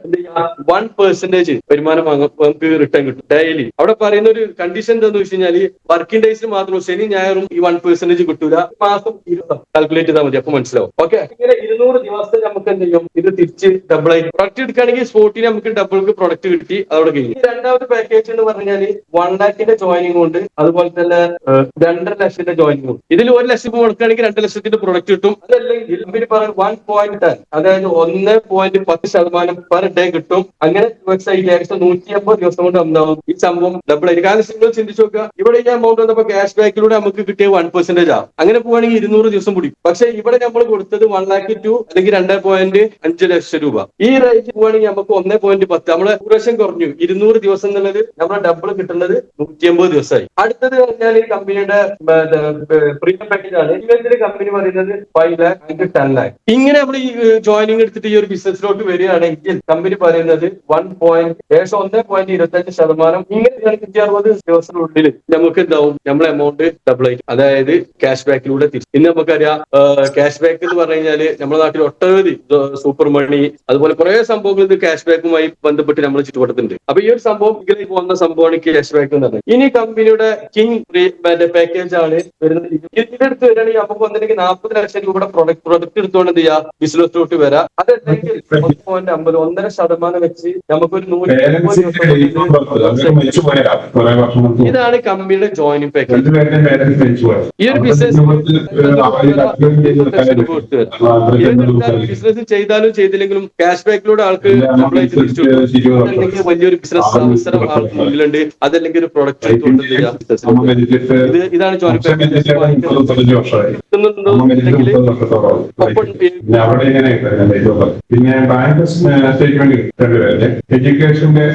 1% വരുമാനം നമുക്ക് റിട്ടേൺ കിട്ടും ഡെയിലി. അവിടെ പറയുന്ന ഒരു കണ്ടീഷൻ എന്താണെന്ന് വെച്ച് കഴിഞ്ഞാൽ വർക്കിംഗ് ഡേയ്സിൽ മാത്രം, ശനി ഞായറും ഈ 1% കിട്ടൂല. മാസം 20 കാൽക്കുലേറ്റ് ചെയ്താൽ മതി, അപ്പൊ മനസ്സിലാവും. ഓക്കെ, ഇങ്ങനെ 200 ദിവസം നമുക്ക് എന്ത് ചെയ്യും, ഇത് തിരിച്ച് ഡബിൾ ആയി പ്രൊഡക്റ്റ് എടുക്കുകയാണെങ്കിൽ സ്പോട്ടിന് നമുക്ക് ഡബിൾക്ക് പ്രൊഡക്റ്റ് കിട്ടി, അതോടെ കഴിഞ്ഞു. രണ്ടാമത്തെ പാക്കേജ് എന്ന് പറഞ്ഞാൽ 1 lakhന്റെ ജോയിനിങ് ഉണ്ട്, അതുപോലെ തന്നെ 2.5 ലക്ഷത്തിന്റെ ജോയിനിങ് ഉണ്ട്. ഇതിൽ 1 ലക്ഷം കൊടുക്കുകയാണെങ്കിൽ 2 ലക്ഷത്തിന്റെ പ്രൊഡക്റ്റ് കിട്ടും. അതല്ലെങ്കിൽ ഇവര് പറയുന്നത് 1.10, അതായത് 1.10% പെർ ഡേ കിട്ടും. അങ്ങനെ ഏകദേശം 150 ദിവസം കൊണ്ട് എന്താവും ഈ സംഭവം ഡബിൾ ആയി. കാരണം നിങ്ങൾ ചിന്തിച്ചു നോക്കുക, ഇവിടെ ഈ എമൗണ്ട് വന്നപ്പോ ക്യാഷ് ബാക്കിലൂടെ നമുക്ക് കിട്ടിയ 1% ആണ്. അങ്ങനെ പോവാണെങ്കിൽ 200 ദിവസം പിടിക്കും. പക്ഷെ ഇവിടെ നമ്മൾ കൊടുത്തത് 1 lakh to അല്ലെങ്കിൽ 2.5 ലക്ഷം രൂപ. ഈ റേഞ്ച് പോവാണെങ്കിൽ നമുക്ക് 1.10, നമ്മളെ പ്രാവശ്യം കുറഞ്ഞു. 200 ദിവസം എന്നുള്ളത് നമ്മളെ ഡബിൾ കിട്ടുന്നത് 150 ദിവസമായി. അടുത്തത് പറഞ്ഞാൽ ഈ കമ്പനിയുടെ പ്രീമിയം പാക്കേജ് ആണ്. ഇവരുടെ കമ്പനി പറയുന്നത് 5 lakh and 10 lakh. ഇങ്ങനെ നമ്മൾ ഈ ജോയിനിങ് എടുത്തിട്ട് ഈ ഒരു ബിസിനസ്സിലോട്ട് വരികയാണെങ്കിൽ കമ്പനി പറയുന്നത് 1.25%. ഇങ്ങനെ 260 ദിവസത്തിനുള്ളിൽ നമുക്ക് എന്താവും, നമ്മളെ എമൗണ്ട് ഡബിൾ ആയിട്ട്, അതായത് ക്യാഷ് ബാക്കിലൂടെ തിരിച്ചു. ഇന്ന് നമുക്കറിയാം ക്യാഷ് ബാക്ക് എന്ന് പറഞ്ഞു കഴിഞ്ഞാല് നമ്മുടെ നാട്ടിൽ ഒട്ടനവധി സൂപ്പർ മണി അതുപോലെ കുറെ സംഭവങ്ങൾ ഇത് ക്യാഷ് ബാക്കുമായി ബന്ധപ്പെട്ട് നമ്മൾ ചുറ്റുവട്ടത്തുണ്ട്. അപ്പൊ ഈ ഒരു സംഭവം ഇതിലേക്ക് പോകുന്ന സംഭവമാണ് ക്യാഷ് ബാക്ക് എന്ന് പറയുന്നത്. ഇനി കമ്പനിയുടെ കിങ് പാക്കേജ് ആണ് വരുന്നത്. ഇതിനെടുത്ത് വരികയാണെങ്കിൽ നമുക്ക് ഒന്നിലേക്ക് 40 ലക്ഷം രൂപയുടെ പ്രൊഡക്റ്റ് എടുത്തുകൊണ്ട് എന്ത് ചെയ്യാം, ബിസിനസ്സിലോട്ട് വരാം. അതല്ലെങ്കിൽ 1.50, 1.5% വെച്ച് നമുക്കൊരു 130 ദിവസം. ഇതാണ് കമ്പനിയുടെ ജോയിനിങ് പാക്കേജ്. ഈ ഒരു ബിസിനസ് ചെയ്താലും ചെയ്തില്ലെങ്കിലും ക്യാഷ് ബാക്കിലൂടെ ആൾക്ക് അല്ലെങ്കിൽ വലിയൊരു ബിസിനസ് അവസരം ആൾക്ക് മുന്നിലുണ്ട്. അതല്ലെങ്കിൽ ഒരു പ്രൊഡക്റ്റ് ഇതാണ് ജോയിനിങ് പാക്കേജ്. പിന്നെ ബാങ്ക് സ്റ്റേറ്റ്മെന്റ് എഡ്യൂക്കേഷന്റെ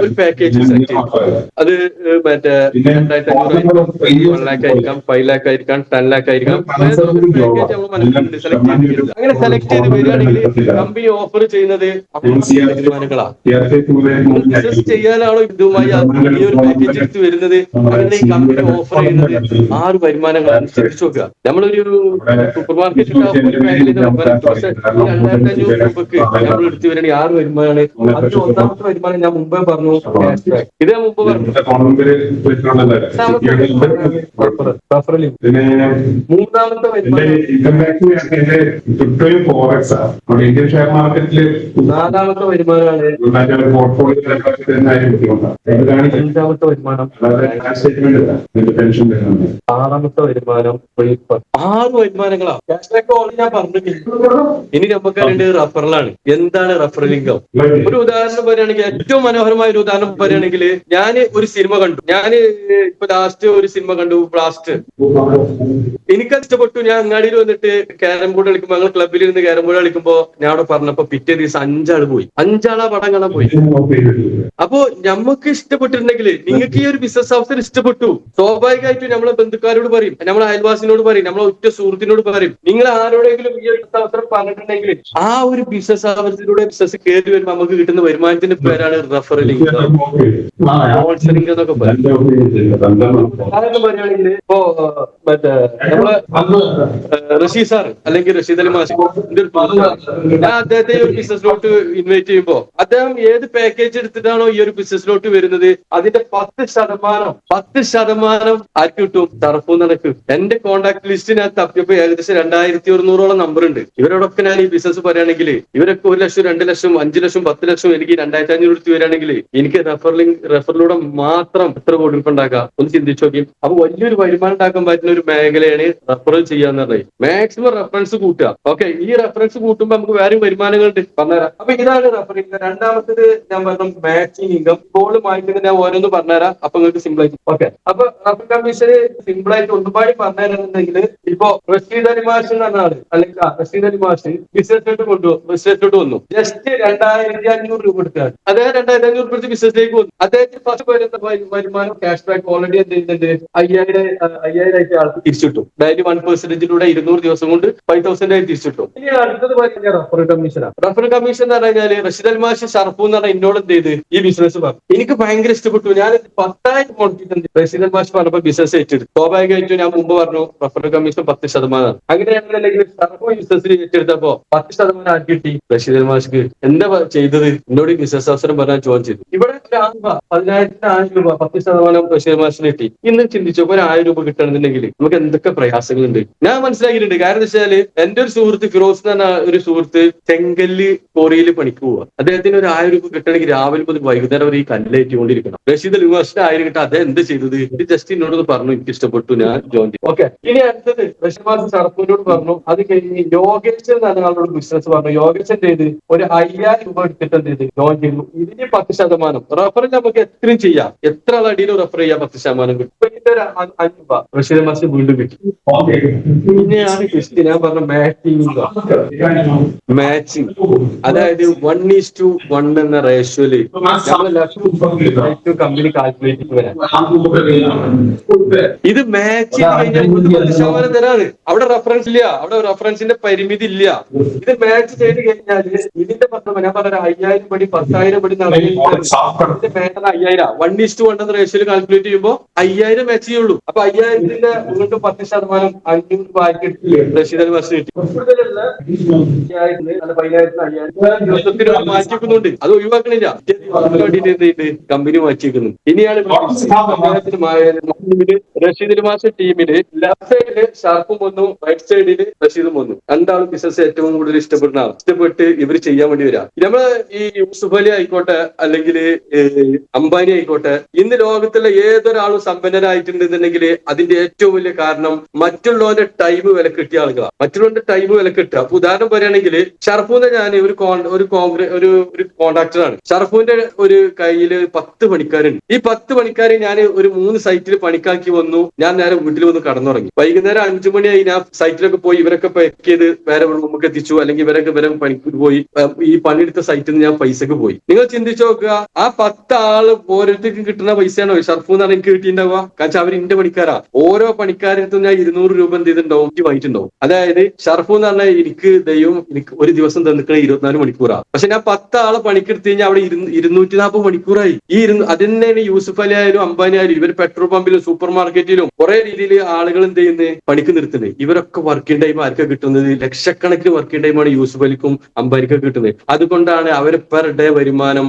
ഒരു പാക്കേജ് അത് മറ്റേ 1 lakh ആയിരിക്കാം, 5 lakh ആയിരിക്കാം, 10 lakh ആയിരിക്കാം. പാക്കേജ് നമ്മൾ മനസ്സിലുണ്ട്, സെലക്ട് ചെയ്തിരിക്കുന്നത്. അങ്ങനെ സെലക്ട് ചെയ്ത് വരികയാണെങ്കിൽ കമ്പനി ഓഫർ ചെയ്യുന്നത് വരുമാനങ്ങളാണ്. ബിസിനസ് ചെയ്യാനാണോ ഇതുമായി ഈ ഒരു പാക്കേജ് എടുത്ത് വരുന്നത്, അങ്ങനെ ഈ കമ്പനി ഓഫർ ചെയ്യുന്നത് 6 വരുമാനങ്ങളാണ്. ചിന്തിച്ചു നോക്കുക, നമ്മളൊരു സൂപ്പർ മാർക്കറ്റ് ഒരു മേഖലയിൽ 2500 രൂപക്ക് നമ്മൾ എടുത്തു വരികയാണെങ്കിൽ 6 വരുമാനമാണ്. അതിൽ ഒന്നാമത്തെ വരുമാനം ഞാൻ മുമ്പേ പറഞ്ഞു, ക്യാഷ് ബാക്ക്. ഇത് മുമ്പ് പറഞ്ഞു. രണ്ടാമത്തെ പിന്നെ മൂന്നാമത്തെ എന്റെ ഇൻകം ടാക്സ് എന്റെ ചുറ്റും ഫോറക്സ് ആണ്. അവിടെ ഇന്ത്യൻ ഷെയർ മാർക്കറ്റിൽ നാലാമത്തെ വരുമാനമാണ് പോർട്ട്ഫോളിയോ ബുദ്ധിമുട്ടാണ്. അത് കാണിക്കും. അഞ്ചാമത്തെ വരുമാനം. അല്ലാതെ സ്റ്റേറ്റ്മെന്റ് ഇല്ല. എന്റെ പെൻഷൻ വരുന്നുണ്ട്. ആറാമത്തെ വരുമാനം. 6 വരുമാനങ്ങളാ. ക്യാഷ് ബാക്ക് ഓൾറെഡി ഞാൻ പറഞ്ഞിട്ടില്ല. ഇനി നമുക്ക് അതിന്റെ റഫറലാണ്. എന്താണ് റഫറൽ ഇൻകം? ഒരു ഉദാഹരണം പറയുകയാണെങ്കിൽ, ഏറ്റവും മനോഹരമായ ഒരു ഉദാഹരണം പറയുകയാണെങ്കിൽ, ഞാൻ ഒരു സിനിമ കണ്ടു. ഞാൻ ഇപ്പൊ ലാസ്റ്റ് ഒരു സിനിമ കണ്ടു, ബ്ലാസ്റ്റ്. എനിക്കത് ഇഷ്ടപ്പെട്ടു. ഞാൻ അങ്ങാടിയിൽ വന്നിട്ട് ക്യാരം ബോർഡ് കളിക്കുമ്പോൾ, ഞങ്ങൾ ക്ലബ്ബിൽ ഇരുന്ന് ക്യാരം ബോർഡ് കളിക്കുമ്പോൾ ഞാൻ അവിടെ പറഞ്ഞപ്പോ പിറ്റേ ദിവസം 5 ആള് പോയി. 5 ആളാ പടം കാണാൻ പോയി. അപ്പോ നമുക്ക് ഇഷ്ടപ്പെട്ടിട്ടുണ്ടെങ്കിൽ, നിങ്ങൾക്ക് ഈ ഒരു ബിസിനസ് അവസരം ഇഷ്ടപ്പെട്ടു, സ്വാഭാവികമായിട്ടും നമ്മളെ ബന്ധുക്കാരോട് പറയും, നമ്മളെ അയൽവാസിനോട് പറയും, നമ്മളെ ഉറ്റ സുഹൃത്തിനോട് പറയും. നിങ്ങൾ ആരോടെങ്കിലും ഈ ഒരു അവസരം പറഞ്ഞിട്ടുണ്ടെങ്കിൽ, ആ ഒരു ബിസിനസ് അവസരത്തിലൂടെ ബിസിനസ് കയറി വരുമ്പോൾ നമുക്ക് കിട്ടുന്ന വരുമാനത്തിന്റെ പേരാണ് റഫറൽ ഇൻകം, സ്പോൺസറിംഗ് എന്നൊക്കെ പറയും. അതൊക്കെ പറയുകയാണെങ്കിൽ ഇപ്പോ മറ്റേ നമ്മളെ റഷീദ് സാർ അല്ലെങ്കിൽ റഷീദ് അലി മാഷ്, ഞാൻ അദ്ദേഹത്തെ ഒരു ബിസിനസ്സിലോട്ട് ഇൻവൈറ്റ് ചെയ്യുമ്പോ അദ്ദേഹം ഏത് പാക്കേജ് എടുത്തിട്ടാണോ ഈ ഒരു ബിസിനസ്സിലോട്ട് വരുന്നത്, അതിന്റെ 10% ആർക്ക് കിട്ടും? ഷറഫു നടക്കും. എന്റെ കോൺടാക്ട് ലിസ്റ്റ് ഞാൻ തപ്പിയപ്പോ ഏകദേശം 2100ഓളം നമ്പർ ഉണ്ട്. ഇവരോടൊക്കെ ഞാൻ ഈ ബിസിനസ് പറയുകയാണെങ്കിൽ, ഇവരൊക്കെ 1 ലക്ഷം, 2 ലക്ഷം, 5 ലക്ഷം, 10 ലക്ഷം എനിക്ക് 2500 എടുത്ത് വരികയാണെങ്കിൽ, എനിക്ക് റെഫറിലൂടെ മാത്രം എത്ര കോടി രൂപ ഉണ്ടാക്കാം? ഒന്ന് ചിന്തിച്ചു നോക്കി. അപ്പൊ വലിയൊരു വരുമാനം ഉണ്ടാക്കാൻ പറ്റുന്ന ഒരു മേഖലയാണ് റെഫറൽ ചെയ്യാന്ന് പറഞ്ഞത്. മാക്സിമം റെഫറൻസ് കൂട്ടുക. ഓക്കെ, ഈ റെഫറൻസ് കൂട്ടുമ്പോൾ നമുക്ക് വേറെ വരുമാനങ്ങളുണ്ട്, പറഞ്ഞുതരാം. അപ്പൊ ഇതാണ് റെഫറിംഗ്. രണ്ടാമത്തേത് ഞാൻ പറഞ്ഞു മാച്ചിങ് ഇൻകം. കോളുമായിട്ട് ഞാൻ ഓരോന്ന് പറഞ്ഞുതരാം, അപ്പൊ നിങ്ങൾക്ക് സിമ്പിൾ ആയിട്ട്. ഓക്കെ, അപ്പൊ റഫറൽ കമ്മീഷന് സിമ്പിൾ ആയിട്ട് ഒരുപാട് പറഞ്ഞുതരാന്നുണ്ടെങ്കിൽ, ഇപ്പൊ റഷീദ് അലി മാഷ് എന്ന് പറഞ്ഞ ആള്, അല്ലെങ്കിൽ റഷീദ് അലി മാഷ് ബിസിനസ്സിലോട്ട് വന്നു. ജസ്റ്റ് 2500 രൂപ എടുത്താൽ അദ്ദേഹം 2500 രൂപ എടുത്ത് ബിസിനസ്സിലേക്ക് വന്നു. അദ്ദേഹത്തിന് ഫസ്റ്റ് വരുന്ന വരുമാനം ക്യാഷ് ബാക്ക് ഓൾറെഡി എന്ത് ചെയ്യുന്നുണ്ട്? 5000 ആൾക്ക് തിരിച്ചിട്ടു. അതായത് 1%ലൂടെ 200 ദിവസം കൊണ്ട് 5000 ആയി തിരിച്ചിട്ടു. ഇനി അടുത്തത് പറയുന്നത് റഫറൽ കമ്മീഷനാണ്. റഫറൽ കമ്മീഷൻ എന്ന് പറഞ്ഞാല് റഷീദ് അൽ മാഷ് ഷറഫു എന്ന് പറഞ്ഞാൽ എന്നോട് എന്ത് ചെയ്ത് ഈ ബിസിനസ് പറഞ്ഞു. എനിക്ക് ഭയങ്കര ഇഷ്ടപ്പെട്ടു. ഞാൻ 10,000 മുടക്കിയിട്ടുണ്ട്. റഷീദ് അൽ മാഷ് പറഞ്ഞപ്പോ ബിസിനസ് ഏറ്റെടുത്തു. സ്വാഭാവികമായിട്ടും ഞാൻ മുമ്പ് പറഞ്ഞു റഫറൽ കമ്മീഷൻ 10%. അങ്ങനെയാണെന്നുണ്ടെങ്കിൽ ഷറഫു ബിസിനസ്സിൽ ഏറ്റെടുത്തപ്പോ 10% ആക്കി കിട്ടി. റഷീദ് അൽ മാഷ്ക്ക് എന്താ ചെയ്തത്? എന്നോട് ബിസിനസ് അവസരം പറഞ്ഞാൽ ചോദ്യം ചെയ്തു. ഇവിടെ 10,000 രൂപ 10% റഷീദ് മാഷിന് കിട്ടി. ഇന്ന് ചിന്തിച്ചോ, 1000 രൂപ കിട്ടണമെന്നുണ്ടെങ്കിൽ നമുക്ക് എന്തൊക്കെ പ്രയാസങ്ങളുണ്ട് ഞാൻ മനസ്സിലാക്കിയിട്ടുണ്ട്. കാരണം എന്താ വെച്ചാല്, എന്റെ ഒരു സുഹൃത്ത് ഫിറോസ് എന്ന് പറഞ്ഞ ഒരു സുഹൃത്ത് ചെങ്കല്ല് കോറിയിൽ പണിക്ക് പോവുക. അദ്ദേഹത്തിന് ഒരു 1000 രൂപ കിട്ടണമെങ്കിൽ രാവിലെ മുതൽ വൈകുന്നേരം വരെ ഈ കല്ലേറ്റുകൊണ്ടിരിക്കണം. റഷീദ് അലി മാഷിന് 1000 കിട്ടാൻ അദ്ദേഹം എന്ത് ചെയ്തത്? ഇത് ജസ്റ്റ് എന്നോട് പറഞ്ഞു, എനിക്ക് ഇഷ്ടപ്പെട്ടു, ഞാൻ ജോയിൻ ചെയ്തു. ഓക്കെ, ഇനി അടുത്തത് റഷീദ് മാഷ് ഷറഫുവിനോട് പറഞ്ഞു. അത് കഴിഞ്ഞ് യോഗേശൻ എന്ന ആളോട് ബിസിനസ് പറഞ്ഞു. യോഗേശൻ ചെയ്ത് ഒരു 5000 രൂപ എടുത്തിട്ട് എന്ത് ചെയ്ത് ജോയിൻ ചെയ്തു. ഇതിന് 10%. റഫറിൽ നമുക്ക് എത്രയും ചെയ്യാം, എത്ര ആളടിയിലും റഫർ ചെയ്യാം, 10% കിട്ടും. ഇതിന്റെ ഒരു 5 രൂപ റഷീദ് മാഷ് വീണ്ടും കിട്ടി. പിന്നെയാണ് ഞാൻ പറഞ്ഞ മാച്ചിങ്. അതായത് 1:1 എന്ന റേഷ്യോയില് കമ്പനി കാൽക്കുലേറ്റ് വരാം. ഇത് മാച്ച് ചെയ്ത് കഴിഞ്ഞാൽ 10% തരാണ്. അവിടെ റെഫറൻസ് ഇല്ല, അവിടെ റെഫറൻസിന്റെ പരിമിതി ഇല്ല. ഇത് മാച്ച് ചെയ്ത് കഴിഞ്ഞാൽ ഇതിന്റെ ഞാൻ പറഞ്ഞ 5000 പടി 10,000 പടി നടന്നിട്ട് 5000 1:1 എന്ന റേഷ്യോയിൽ കാൽക്കുലേറ്റ് ചെയ്യുമ്പോൾ 5000 മാച്ച് ചെയ്യുള്ളൂ. അപ്പൊ 5000ന്റെ വീണ്ടും 10% 500 രൂപ ആക്കി റഷീദ് അൽ മാഷ് കിട്ടി. കൂടുതലുള്ള 10,000 മാറ്റിവെക്കുന്നുണ്ട്. അത് ഒഴിവാക്കണില്ല, വേണ്ടിയിട്ട് കമ്പനി മാറ്റിവെക്കുന്നു. ഇനിയാണ് റഷീദ് അൽ മാഷ് ടീമിന് ലെഫ്റ്റ് സൈഡില് ഷാർപ്പും വന്നു, റൈറ്റ് സൈഡില് റഷീദും വന്നു. രണ്ടാളും ബിസിനസ് ഏറ്റവും കൂടുതൽ ഇഷ്ടപ്പെട്ട് ഇവർ ചെയ്യാൻ വേണ്ടി വരാം. നമ്മള് ഈ യൂസുഫ് അലി ആയിക്കോട്ടെ, അല്ലെങ്കിൽ അംബാനി ആയിക്കോട്ടെ, ഇന്ന് ലോകത്തുള്ള ഏതൊരാളും സമ്പന്നരായിട്ടുണ്ടെന്നുണ്ടെങ്കിൽ അതിന്റെ ഏറ്റവും വലിയ കാരണം മറ്റുള്ളവന്റെ ടൈം വില കിട്ടിയ ആളുകളാണ്. മറ്റുള്ളവന്റെ ടൈം വില കിട്ടുക. അപ്പൊ ഉദാഹരണം പറയുകയാണെങ്കിൽ, ഷറഫുവിന്റെ ഞാൻ ഒരു കോൺട്രാക്ടറാണ്. ഷറഫുവിന്റെ ഒരു കയ്യില് 10 പണിക്കാരുണ്ട്. ഈ 10 പണിക്കാരെ ഞാൻ ഒരു 3 സൈറ്റിൽ പണിക്കാക്കി വന്നു. ഞാൻ നേരെ വീട്ടിൽ വന്ന് കടന്നുറങ്ങി. വൈകുന്നേരം 5 മണിയായി ഞാൻ സൈറ്റിലൊക്കെ പോയി ഇവരൊക്കെ പാക്ക് ചെയ്ത് വേറെ റൂമൊക്കെ എത്തിച്ചു. അല്ലെങ്കിൽ ഇവരൊക്കെ പണിക്ക് പോയി ഈ പണിയെടുത്ത സൈറ്റിൽ നിന്ന് ഞാൻ പൈസക്ക് പോയി. നിങ്ങൾ ചിന്തിച്ചു നോക്കുക, ആ 10 ആള് ഓരോരുത്തർക്കും കിട്ടുന്ന പൈസയാണോ ഷർഫു എന്നാണ് എനിക്ക് കിട്ടിയിട്ടുണ്ടാവുക? കാരണം അവർ എന്റെ പണിക്കാരാ. ഓരോ പണിക്കാരടുത്തും ഞാൻ 200 രൂപ എന്ത് ചെയ്തിട്ടുണ്ടാവും, എനിക്ക് വാങ്ങിയിട്ടുണ്ടാവും. അതായത് ഷർഫു എന്ന് പറഞ്ഞാൽ എനിക്ക് ദൈവം എനിക്ക് ഒരു ദിവസം തന്നിക്കുന്ന 24 മണിക്കൂറാ. പക്ഷെ ഞാൻ 10 ആളെ പണിക്കെടുത്ത് കഴിഞ്ഞാൽ അവിടെ 240 മണിക്കൂറായി. അതിനെയാണ് യൂസുഫ് അലി ആയാലും അംബാനി ആയാലും ഇവർ പെട്രോൾ പമ്പിലും സൂപ്പർ മാർക്കറ്റിലും കുറെ രീതിയിൽ ആളുകൾ എന്ത് ചെയ്യുന്നത്, പണിക്ക് നിർത്തുന്നത്. ഇവരൊക്കെ വർക്കിംഗ് ടൈം ആർക്കാ കിട്ടുന്നത്? ലക്ഷക്കണക്കിന് വർക്കിംഗ് ടൈമാണ് യൂസുഫ് അലിക്കും അംബാനിക്കും കിട്ടുന്നത്. അതുകൊണ്ടാണ് അവർ പെർ ഡേ വരുമാനം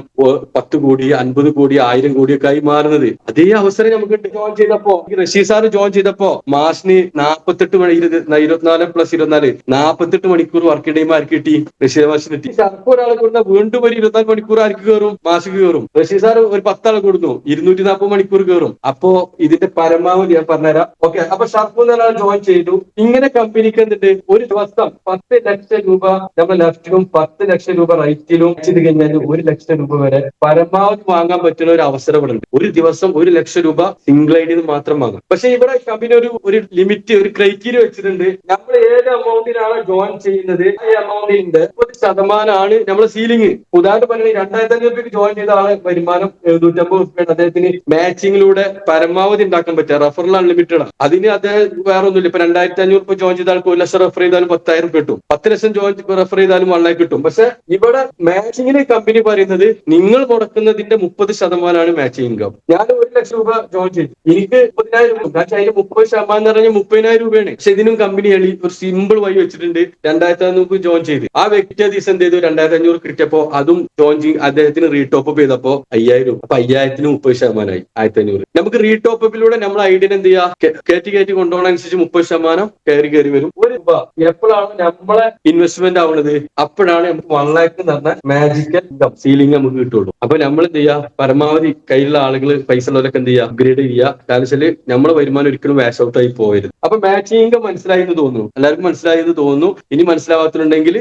10 കോടി 50 കോടി 1000 കോടിയൊക്കെ ആയി മാറുന്നത്. അതേ അവസരം നമുക്ക് ജോയിൻ ചെയ്ത ചെയ്തപ്പോ റഷീദ് സാർ ജോയിൻ ചെയ്തപ്പോ മാഷിന് 48 മണി 24+24 48 മണിക്കൂർ വർക്ക് ടൈം ആർക്ക് കിട്ടി? റഷീദ് മാഷിന് കിട്ടി. ഷർഫ് ഒരാളെ കൊടുത്ത വീണ്ടും ഒരു 24 മണിക്കൂർ ആർക്ക് കയറും? മാഷിക്ക് കയറും. റഷീദ് സാർ ഒരു 10 ആളെ കൊടുന്നു, 240 മണിക്കൂർ കയറും. അപ്പോ ഇതിന്റെ പരമാവധി ഞാൻ പറഞ്ഞുതരാം. ഓക്കെ, അപ്പൊ ഷർഫ് എന്നൊരാൾ ജോയിൻ ചെയ്തു. ഇങ്ങനെ കമ്പനിക്ക് എന്തുണ്ട്, ഒരു ദിവസം 10 ലക്ഷം രൂപ നമ്മൾ ലെഫ്റ്റിലും 10 ലക്ഷം രൂപ റൈറ്റിലും ചെയ്ത് കഴിഞ്ഞാൽ 1 ലക്ഷം രൂപ വരെ പരമാവധി വാങ്ങാൻ പറ്റുന്ന ഒരു അവസരം ഇവിടെ ഉണ്ട്. ഒരു ദിവസം 1 ലക്ഷം രൂപ സിംഗിൾ ഐഡിയിൽ മാത്രം വാങ്ങാം. പക്ഷെ ഇവിടെ കമ്പനി ഒരു ലിമിറ്റ്, ഒരു ക്രൈറ്റീരിയ വെച്ചിട്ടുണ്ട്. നമ്മൾ ഏത് എമൗണ്ടിനാണ് ജോയിൻ ചെയ്യുന്നത് ഈ എമൗണ്ടിന്റെ 30% നമ്മൾ സീലിംഗ്. ഉദാഹരണം പറയുന്നത് 2500 രൂപയ്ക്ക് ജോയിൻ ചെയ്ത ആളെ വരുമാനം 750 രൂപയാണ് അദ്ദേഹത്തിന് മാച്ചിങ്ങിലൂടെ പരമാവധി ഉണ്ടാക്കാൻ പറ്റുക. റഫറൽ അൺലിമിറ്റഡ് ആണ്. അതിന് അദ്ദേഹം വേറെ ഒന്നുമില്ല. ഇപ്പൊ 2500 രൂപ ജോയിൻ ചെയ്ത ആൾക്ക് 1 ലക്ഷം റെഫർ ചെയ്താലും 10,000 കിട്ടും. 10 ലക്ഷം ജോയിൻ റെഫർ ചെയ്താലും 1 ലക്ഷം കിട്ടും. പക്ഷെ ഇവിടെ മാച്ചിങ്ങിന് കമ്പനി പറയുന്നത് നിങ്ങൾ മുടക്കുന്നതിന്റെ 30% മാച്ചിങ് ഇൻകം. ഞാൻ 1 ലക്ഷം രൂപ ജോയിൻ ചെയ്തു, എനിക്ക് 30,000 രൂപ. അതിന് 30% എന്ന് പറഞ്ഞാൽ 30,000 രൂപയാണ്. പക്ഷെ ഇതിനും കമ്പനി ഒരു സിമ്പിൾ വഴി വെച്ചിട്ടുണ്ട്. 2,500 ജോയിൻ ചെയ്ത് ആ വ്യക്തി ആ ദിവസം എന്ത് ചെയ്തു, 2,500 കിട്ടിയപ്പോ അതും ജോയിൻ ചെയ്ത് അദ്ദേഹത്തിന് റീടോപ്പ് അപ്പ് ചെയ്തപ്പോ 5,000 രൂപ. അപ്പൊ 5,000ന് 30%, 1,500. നമുക്ക് റീടോപ്പ് അപ്പിലൂടെ നമ്മൾ ഐഡിയ എന്ത് ചെയ്യാ, കയറ്റി കൊണ്ടുപോകണ അനുസരിച്ച് 30% കയറി വരും. 1 രൂപ എപ്പോഴാണ് നമ്മളെ ഇൻവെസ്റ്റ്മെന്റ് ആവുന്നത്, അപ്പോഴാണ് നമുക്ക് 1 ലക്ഷം എന്ന് പറഞ്ഞ മാജിക്കൽ ഇൻകം സീലിംഗ് നമുക്ക് കിട്ടുള്ളൂ. അപ്പൊ നമ്മൾ എന്ത് ചെയ്യാ, പരമാവധി കയ്യിലുള്ള ആളുകൾ, പൈസ ഉള്ളവരൊക്കെ എന്ത് ചെയ്യുക, അപ്ഗ്രേഡ് ചെയ്യുക. കാരണം വെച്ചാൽ നമ്മുടെ വരുമാനം ഒരിക്കലും വാഷ് ഔട്ട് ആയി പോകരുത്. അപ്പൊ മാച്ചിങ് ഇൻകം മനസ്സിലായി എന്ന് തോന്നുന്നു, എല്ലാവർക്കും മനസ്സിലായി എന്ന് തോന്നുന്നു. ഇനി മനസ്സിലാവാത്തുണ്ടെങ്കിൽ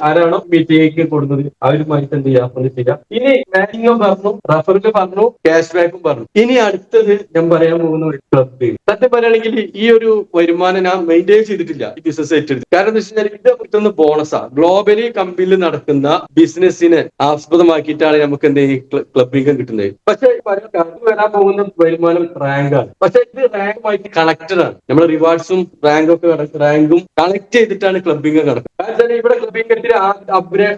ആരാണോ മീറ്റിംഗ് കൊടുക്കുന്നത് അവരുമായിട്ട് എന്ത് ചെയ്യാം, ഒന്ന് ചെയ്യാം. ഇനി മാച്ചിങ്ങും പറഞ്ഞു, റഫറിൽ പറഞ്ഞു, ക്യാഷ് ബാക്കും പറഞ്ഞു. ഇനി അടുത്തത് ഞാൻ പറയാൻ പോകുന്ന ഒരു ക്ലബ്. സത്യം പറയുകയാണെങ്കിൽ ഈ ഒരു വരുമാനം ഞാൻ മെയിൻറ്റെയിൻ ചെയ്തിട്ടില്ല ഈ ബിസിനസ് ഏറ്റെടുത്ത്. കാരണം എന്താ വെച്ചാൽ ഇത് കിട്ടുന്ന ബോണസാ. ഗ്ലോബലി കമ്പനിയിൽ നടക്കുന്ന ബിസിനസിനെ ആസ്പദമാക്കിയിട്ടാണ് നമുക്ക് എന്ത് ക്ലബ് ഇൻകം കിട്ടുന്നത്. പക്ഷെ വരാൻ പോകുന്ന വരുമാനം റാങ്കാണ്. പക്ഷെ ഇത് റാങ്കുമായിട്ട് കണക്റ്റഡ് ആണ്. നമ്മൾ റിവാർഡ്സും റാങ്കും കണക്ട് ചെയ്തിട്ടാണ് ക്ലബ് ഇൻകം നടക്കുന്നത്. കാരണം ഇവിടെ ക്ലബ് ഇൻകത്തിന്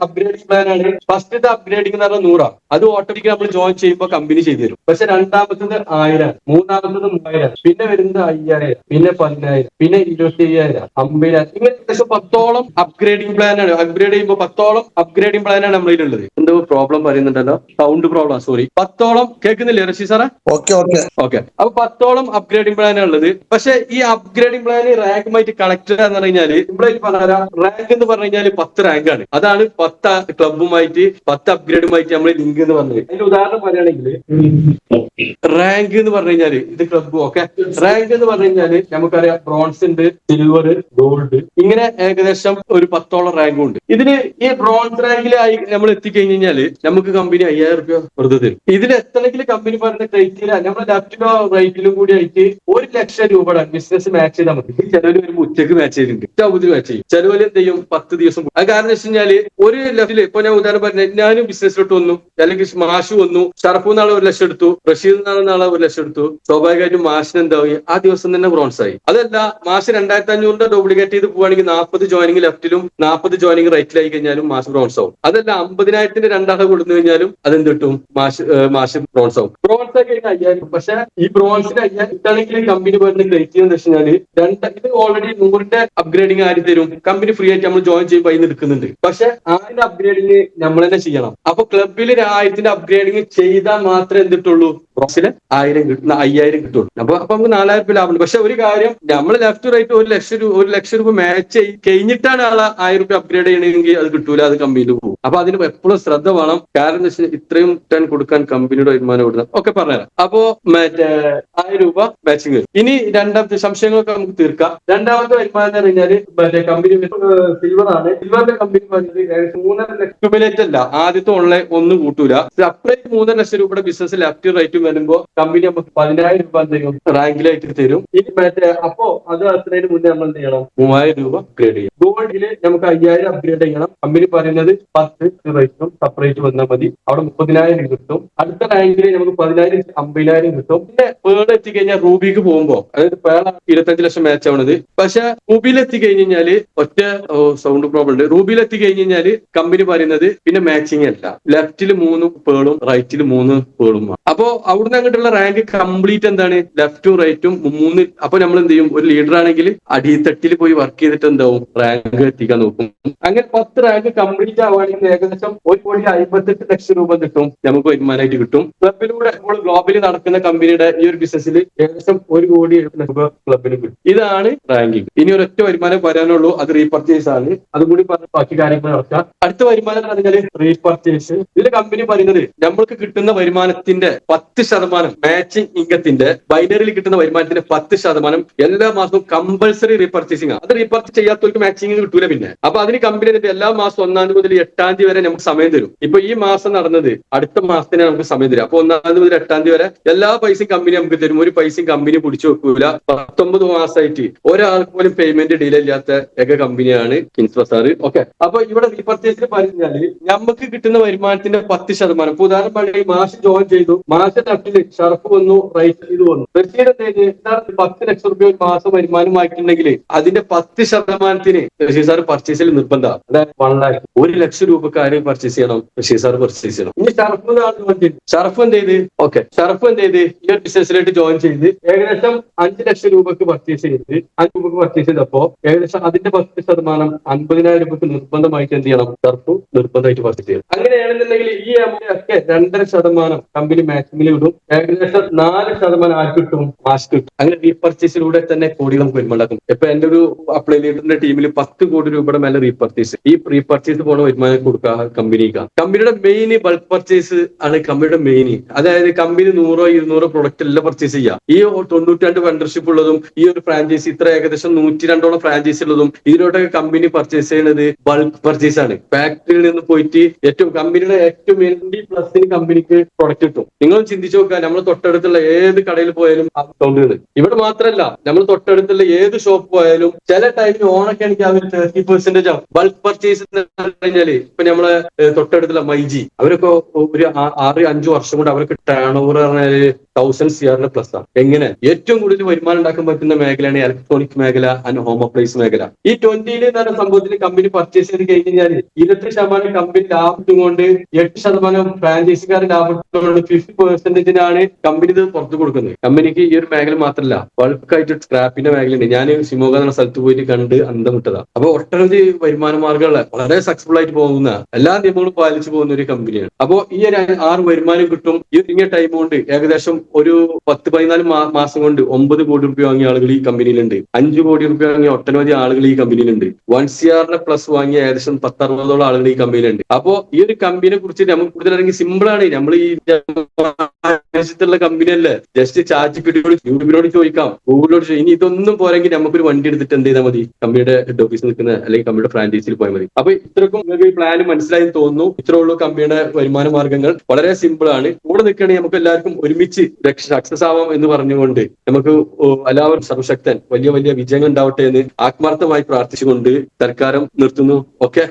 അപ്ഗ്രേഡിംഗ് പ്ലാൻ ആണ്. ഫസ്റ്റത്തെ അപ്ഗ്രേഡിംഗ് എന്ന് പറഞ്ഞാൽ 100. അത് ഓട്ടോമാറ്റിക് നമ്മൾ ജോയിൻ ചെയ്യുമ്പോൾ കമ്പനി ചെയ്തു തരും. പക്ഷെ രണ്ടാമത്തത് 1000, മൂന്നാമത്തത് 3000, പിന്നെ വരുന്നത് 5000, പിന്നെ 10,000, പിന്നെ 25,000, 50,000, ഇങ്ങനെ ഏകദേശം 10ഓളം അപ്ഗ്രേഡിംഗ് പ്ലാൻ ആണ്. അപ്ഗ്രേഡ് ചെയ്യുമ്പോൾ 10ഓളം അപ്ഗ്രേഡിംഗ് പ്ലാൻ ആണ് നമ്മളിലുള്ളത്. എന്തോ പ്രോബ്ലം പറയുന്നുണ്ടല്ലോ, സൗണ്ട് പ്രോബ്ലം, സോറി. 10ഓളം കേൾക്കുന്നില്ലേ റഷീദ് സാറേ? ഓക്കെ. അപ്പൊ 10ഓളം അപ്ഗ്രേഡിംഗ് പ്ലാൻ ഉള്ളത്. പക്ഷെ ഈ അപ്ഗ്രേഡിംഗ് പ്ലാൻ റാങ്കുമായിട്ട് കണക്റ്റഡ് എന്ന് പറഞ്ഞാൽ ഇവിടെ പറഞ്ഞാൽ റാങ്ക് എന്ന് പറഞ്ഞു കഴിഞ്ഞാൽ 10 റാങ്കാണ്. അതാണ് 10 ക്ലബുമായിട്ട് 10 അപ്ഗ്രേഡുമായിട്ട് നമ്മൾ ലിങ്ക് എന്ന് പറഞ്ഞത്. അതിന്റെ ഉദാഹരണം പറയുകയാണെങ്കിൽ റാങ്ക് എന്ന് പറഞ്ഞു കഴിഞ്ഞാൽ ഇത് ക്ലബ്. ഓക്കെ, റാങ്ക് എന്ന് പറഞ്ഞു കഴിഞ്ഞാൽ നമുക്കറിയാം ബ്രോൺസ് ഉണ്ട്, സിൽവർ, ഗോൾഡ്, ഇങ്ങനെ ഏകദേശം ഒരു 10ഓളം റാങ്കും ഉണ്ട്. ഇതിന് ഈ ബ്രോൺസ് റാങ്കിലായി നമ്മൾ എത്തിക്കഴിഞ്ഞാല് നമുക്ക് കമ്പനി 5,000 രൂപ വെറുതെ തരും. ഇതിൽ എത്തണമെങ്കിൽ കമ്പനി പറഞ്ഞ ക്രൈറ്റീരിയ നമ്മൾ ലെഫ്റ്റിലോ റൈറ്റിലും കൂടി ആയിട്ട് 1 ലക്ഷം രൂപയുടെ ബിസിനസ് മാച്ച് ചെയ്താൽ മതി. ചിലവര് വരുമ്പോൾ ഉച്ചക്ക് മാച്ച് ചെയ്തിട്ടുണ്ട്, ചൗതി മാച്ച് ചെയ്യും. ചിലവര് എന്ത് ചെയ്യും, 10 ദിവസം. അത് കാരണം വെച്ച് കഴിഞ്ഞാല് ഒരു ലെഫ്റ്റില് ഇപ്പൊ ഞാൻ ഉദാഹരണം പറഞ്ഞ ഞാനും ബിസിനസ്സിലോട്ട് വന്നു, അല്ലെങ്കിൽ മാഷ് വന്നു, ഷർഫു നാളെ 1 ലക്ഷം എടുത്തു, റഷീദ് നാളെ 1 ലക്ഷം എടുത്തു. സ്വാഭാവികമായിട്ടും മാഷിന് എന്തായി, ആ ദിവസം തന്നെ ബ്രോൺസ് ആയി. അതല്ല മാഷ് 2,500 ഡ്യൂപ്ലിക്കേറ്റ് ചെയ്ത് പോവുകയാണെങ്കിൽ 40 ജോയിനിങ് ലെഫ്റ്റിലും 40 ജോയിനിങ് റൈറ്റിലായി കഴിഞ്ഞാലും മാഷ് ബ്രോൺസ് ആവും. അതല്ല 50,000-ന് 2 കൊടുത്തു കഴിഞ്ഞാലും അതെന്ത് കിട്ടും, മാഷ് ബ്രോൺസ് ആവും. ബ്രോൺസ് ഒക്കെ 5,000. പക്ഷെ ഈ ബ്രോൺസിന് 5,000 കിട്ടണമെങ്കിൽ കമ്പനി പറയുന്ന ക്രൈറ്റീരിയ എന്ന് വെച്ചാൽ ഇത് ഓൾറെഡി 100ന്റെ അപ്ഗ്രേഡിംഗ് ആര് തരും, കമ്പനി ഫ്രീ ആയിട്ട് നമ്മൾ ജോയിൻ ചെയ്യുമ്പോൾ അതിന് എടുക്കുന്നുണ്ട്. പക്ഷെ 1000 അപ്ഗ്രേഡിംഗ് നമ്മൾ തന്നെ ചെയ്യണം. അപ്പൊ ക്ലബിൽ 1000ന്റെ അപ്ഗ്രേഡിംഗ് ചെയ്താൽ മാത്രമേ എന്തിട്ടുള്ളൂ, ബ്രോൺസിന് 5,000 കിട്ടുള്ളൂ. അപ്പൊ നമുക്ക് 4,000 രൂപ ലാഭമുണ്ട്. പക്ഷെ ഒരു കാര്യം, നമ്മൾ ലെഫ്റ്റ് റൈറ്റ് 1 ലക്ഷം രൂപ മാച്ച് കഴിഞ്ഞിട്ടാണ് ആളെ 1000 രൂപ അപ്ഗ്രേഡ് ചെയ്യണമെങ്കിൽ അത് കിട്ടൂല, അത് കമ്പനിയിൽ പോകും. അപ്പൊ അതിന് എപ്പോഴും ശ്രദ്ധ വേണം. കാരണം എന്താ വെച്ചാൽ ഇത്രയും ടൺ കൊടുക്കാൻ കമ്പനിയുടെ വരുമാനം കൊടുക്കണം. ഒക്കെ പറഞ്ഞുതരാം. അപ്പോ മറ്റേ 1000 രൂപ മാച്ചിങ് വരും. ഇനി രണ്ടാമത്തെ സംശയങ്ങളൊക്കെ നമുക്ക് തീർക്കാം. രണ്ടാമത്തെ വരുമാനം എന്ന് പറഞ്ഞാല് മറ്റേ കമ്പനി സിൽവർ ആണ്. സിൽവറിന്റെ കമ്പനി പറഞ്ഞത് 3.5 ലക്ഷം ക്യുമുലേറ്റ് അല്ല, ആദ്യത്തെ ഓൺലൈൻ ഒന്നും കൂട്ടൂല. സെപ്പറേറ്റ് 3.5 ലക്ഷം രൂപയുടെ ബിസിനസ് ലെഫ്റ്റ് റൈറ്റും വരുമ്പോൾ കമ്പനി നമുക്ക് 10,000 രൂപ എന്തെങ്കിലും റാങ്കിലായിട്ട് തരും. ഇനി മറ്റേ അപ്പോ അത് അത്രയും മുന്നേ നമ്മൾ എന്ത് ചെയ്യണം, 3,000 രൂപ അപ്ഗ്രേഡ് ചെയ്യണം. ഗോൾഡില് നമുക്ക് 5,000 അപ്ഗ്രേഡ് ചെയ്യണം. കമ്പനി പറയുന്നത് 10 റൈറ്റും സെപ്പറേറ്റ് വന്നാൽ മതി, അവിടെ 30,000 കിട്ടും. അടുത്ത റാങ്കില് നമുക്ക് 10,000 50,000 കിട്ടും. പിന്നെ പേൾ എത്തിക്കഴിഞ്ഞാൽ റൂബിക്ക് പോകുമ്പോ, അതായത് പേള 25 ലക്ഷം മാച്ച് ആവണത്. പക്ഷെ റൂബിയിൽ എത്തിക്കഴിഞ്ഞാല് ഒറ്റ സൗണ്ട് പ്രോബ്ലം ഉണ്ട്. റൂബിയിൽ എത്തി കഴിഞ്ഞ് കഴിഞ്ഞാൽ കമ്പനി പറയുന്നത് പിന്നെ മാച്ചിങ് അല്ല, ലെഫ്റ്റിൽ 3 പേളും റൈറ്റിൽ 3 പേളും. അപ്പോ അവിടുന്ന് അങ്ങോട്ടുള്ള റാങ്ക് കംപ്ലീറ്റ് എന്താണ്, ലെഫ്റ്റും റൈറ്റും 3. അപ്പൊ നമ്മൾ എന്ത് ചെയ്യും, ഒരു ലീഡർ ആണെങ്കിൽ അടിത്തട്ടിൽ പോയി വർക്ക് ചെയ്തിട്ട് എന്താവും, റാങ്ക് എത്തിക്കാൻ നോക്കും. അങ്ങനെ 10 റാങ്ക് കംപ്ലീറ്റ് ആവുകയാണെങ്കിൽ ഏകദേശം 1,58,00,000 രൂപ കിട്ടും, നമുക്ക് വരുമാനമായിട്ട് കിട്ടും. ക്ലബിലൂടെ നമ്മൾ ഗ്ലോബലി നടക്കുന്ന കമ്പനിയുടെ ഈ ഒരു ബിസിനസ്സിൽ ഏകദേശം 1,70,00,000 രൂപ ക്ലബിന് കിട്ടും. ഇതാണ് റാങ്കിങ്. ഇനി ഒരൊറ്റ വരുമാനം വരാനുള്ളൂ, അത് റീപർച്ചേസ് ആണ്. അതുകൂടി പറഞ്ഞ് ബാക്കി കാര്യങ്ങൾ നടക്കാം. അടുത്ത വരുമാനം എന്ന് പറഞ്ഞാൽ റീപർച്ചേസ്. ഇതിൽ കമ്പനി പറയുന്നത് നമ്മൾക്ക് കിട്ടുന്ന വരുമാനത്തിന്റെ 10% മാച്ചിങ് ഇൻകത്തിന്റെ ബൈനറിയിൽ കിട്ടുന്ന വരുമാനത്തിന്റെ 10% എല്ലാ മാസവും കമ്പൽസറി റീപർച്ചേസിംഗ് ആണ്. അത് റീപർച്ചേസ് ചെയ്യാത്തവർക്ക് മാച്ചിങ് കിട്ടൂല. പിന്നെ അപ്പൊ അതിന് കമ്പനി എല്ലാ മാസം 1 മുതൽ 8 വരെ നമുക്ക് സമയം തരും. ഇപ്പൊ ഈ മാസം നടന്നത് അടുത്ത മാസത്തിന് നമുക്ക് സമയം തരും. അപ്പൊ 1 മുതൽ 8 വരെ എല്ലാ പൈസയും കമ്പനി നമുക്ക് തരും. ഒരു പൈസയും കമ്പനി പിടിച്ചു വെക്കൂല. 19 മാസമായിട്ട് ഒരാൾക്ക് പോലും പേയ്മെന്റ് ഡിലേ ഇല്ലാത്ത ഏക കമ്പനിയാണ് കിങ്സ് ബസാർ. ഓക്കെ, അപ്പൊ ഇവിടെ റീപർച്ചേസിൽ പറഞ്ഞാല് നമുക്ക് കിട്ടുന്ന വരുമാനത്തിന്റെ 10%. ഇപ്പൊ ഉദാഹരണം പറഞ്ഞാൽ മാസം ജോയിൻ ചെയ്തു, മാസം ലെഫ്റ്റിൽ ഷർഫ് വന്നു, റൈറ്റ് ഇത് വന്നു. റഷീദ് 10 ലക്ഷം രൂപ ഒരു മാസം വരുമാനമായിട്ടുണ്ടെങ്കിൽ അതിന്റെ 10% റഷീദ് സാർ പർച്ചേസിൽ നിർബന്ധമാണ്. അതായത് 1 lakh, 1 ലക്ഷം രൂപക്കാര് പർച്ചേസ് ചെയ്യണം, റഷീദ് സാർ പർച്ചേസ് ചെയ്യണം. ഇനി ഷർഫ് എന്ത് ചെയ്ത്, ഓക്കെ, ഷർഫ് എന്ത് ചെയ്ത് ഈ ഒരു ബിസിനസ്സിലായിട്ട് ജോയിൻ ചെയ്ത് ഏകദേശം 5 ലക്ഷം രൂപക്ക് പർച്ചേസ് ചെയ്ത് 5 രൂപക്ക് പർച്ചേസ് ചെയ്തപ്പോ ഏകദേശം അതിന്റെ 10% 50,000 രൂപക്ക് നിർബന്ധമായിട്ട് എന്ത് ചെയ്യണം, ഷർഫ് നിർബന്ധമായിട്ട് പർച്ചേസ് ചെയ്യണം. അങ്ങനെയാണെന്നുണ്ടെങ്കിൽ ഈ എമൗണ്ട് ഒക്കെ 2.5% കമ്പനി മാക്സിമിൽ വിടും. ഏകദേശം 4% ആർക്ക് കിട്ടും, മാസ് കിട്ടും. അങ്ങനെ റീപർച്ചേസിലൂടെ തന്നെ കോടി നമുക്ക് വരുമാനം. ഇപ്പൊ എന്റെ ഒരു അപ്ലൈ ലീഡറിന്റെ ടീമിൽ 10 കോടി രൂപയുടെ മേലെ റീപർച്ചേസ്. ഈ റീപർച്ചേസ് പോണ വരുമാനം കൊടുക്കുക കമ്പനിക്ക്. കമ്പനിയുടെ മെയിൻ ബൾക്ക് പർച്ചേസ് ആണ് കമ്പനിയുടെ മെയിൻ. അതായത് കമ്പനി 100-200 പ്രൊഡക്റ്റ് എല്ലാം പർച്ചേസ് ചെയ്യുക. ഈ 92 വെണ്ടർഷിപ്പ് ഉള്ളതും ഈ ഒരു ഫ്രാഞ്ചൈസി ഇത്ര ഏകദേശം 102 ഫ്രാഞ്ചൈസി ഉള്ളതും ഇതിലോട്ടൊക്കെ കമ്പനി പർച്ചേസ് ചെയ്യുന്നത് ബൾക്ക് പർച്ചേസ് ആണ്. ഫാക്ടറിയിൽ നിന്ന് പോയിട്ട് കമ്പനിയുടെ ഏറ്റവും ND+ കമ്പനിക്ക് പ്രൊഡക്റ്റ് കിട്ടും. നിങ്ങൾ ചിന്തിച്ചു നോക്കുക, നമ്മൾ തൊട്ടടുത്തുള്ള ഏത് കടയിൽ പോയാലും കൗണ്ട്. ഇവിടെ മാത്രമല്ല, നമ്മൾ തൊട്ടടുത്തുള്ള ഏത് ഷോപ്പ് പോയാലും ചില ടൈമിൽ ഓണൊക്കെ ആണെങ്കിൽ അവർ 30% ആവും. ബൾക്ക് പർച്ചേസ് കഴിഞ്ഞാല് ഇപ്പൊ നമ്മളെ തൊട്ടടുത്തുള്ള മൈജി അവരൊക്കെ ഒരു 6-5 വർഷം കൊണ്ട് അവർക്ക് ടേൺ ഓവർ പറഞ്ഞാല് 1000 CR+ ആണ്. എങ്ങനെ ഏറ്റവും കൂടുതൽ വരുമാനം ഉണ്ടാക്കാൻ പറ്റുന്ന മേഖലയാണ് ഇലക്ട്രോണിക് മേഖല ആൻഡ് ഹോം അപ്ലയൻസ് മേഖല. ഈ 20 എന്ന് പറഞ്ഞ സംഭവത്തിന് കമ്പനി പർച്ചേസ് ചെയ്ത് കഴിഞ്ഞാൽ 28% കമ്പനി ലാഭം കൊണ്ട് 8% ഫ്രാഞ്ചൈസിക്കാരുടെ ലാഭം കൊണ്ട് 50% കമ്പനി ഇത് പുറത്തു കൊടുക്കുന്നത്. കമ്പനിക്ക് ഈ ഒരു മേഖല മാത്രമല്ല, ബൾക്കായിട്ട് സ്ക്രാപ്പിന്റെ മേഖലയുണ്ട്. ഞാൻ ശിമോഗ എന്ന സ്ഥലത്ത് പോയിട്ട് കണ്ട് അന്തം വിട്ടതാണ്. അപ്പൊ ഒട്ടനവധി വരുമാന മാർഗ്ഗമുള്ള വളരെ സക്സസ്ഫുൾ ആയിട്ട് പോകുന്ന എല്ലാ നിയമങ്ങളും പാലിച്ചു പോകുന്ന ഒരു കമ്പനിയാണ്. അപ്പോ ഈ ഒരു 6 വരുമാനം കിട്ടും. ഈ ഇങ്ങനെ ടൈം കൊണ്ട് ഏകദേശം ഒരു 10-14 മാസം കൊണ്ട് 9 കോടി രൂപ വാങ്ങിയ ആളുകൾ ഈ കമ്പനിയിലുണ്ട്. 5 കോടി രൂപ വാങ്ങിയ ഒട്ടനവധി ആളുകൾ ഈ കമ്പനിയിലുണ്ട്. 1 CR+ വാങ്ങിയ ഏകദേശം 10-60 ആളുകൾ ഈ കമ്പനിയിലുണ്ട്. അപ്പോ ഈ ഒരു കമ്പനിയെ കുറിച്ച് നമുക്ക് കൂടുതൽ അല്ലെങ്കിൽ സിമ്പിൾ ആണ്. നമ്മൾ ഈ ുള്ള കമ്പനി അല്ലേ, ജസ്റ്റ് ചാറ്റ്ജിപിടിയോട് യൂട്യൂബിനോട് ചോദിക്കാം, ഗൂഗിളിനോട് ചോദിക്കാം. ഇനി ഇതൊന്നും പോരെങ്കിൽ നമുക്കൊരു വണ്ടി എടുത്തിട്ട് എന്ത് ചെയ്താൽ മതി, കമ്പനിയുടെ ഹെഡ് ഓഫീസിൽ നിൽക്കുന്ന അല്ലെങ്കിൽ കമ്പനിയുടെ ഫ്രാഞ്ചൈസിയിൽ പോയാൽ മതി. അപ്പൊ ഇത്രക്കും നിങ്ങൾക്ക് ഈ പ്ലാൻ മനസ്സിലായി തോന്നുന്നു. ഇത്രേ ഉള്ളൂ കമ്പനിയുടെ വരുമാന മാർഗ്ഗങ്ങൾ. വളരെ സിമ്പിൾ ആണ്. കൂടെ നിൽക്കുകയാണെങ്കിൽ നമുക്ക് എല്ലാവർക്കും ഒരുമിച്ച് സക്സസ് ആവാം എന്ന് പറഞ്ഞുകൊണ്ട് നമുക്ക് എല്ലാവരും സർവശക്തൻ വലിയ വലിയ വിജയങ്ങൾ ഉണ്ടാവട്ടെ എന്ന് ആത്മാർത്ഥമായി പ്രാർത്ഥിച്ചുകൊണ്ട് തൽക്കാലം നിർത്തുന്നു. Okay,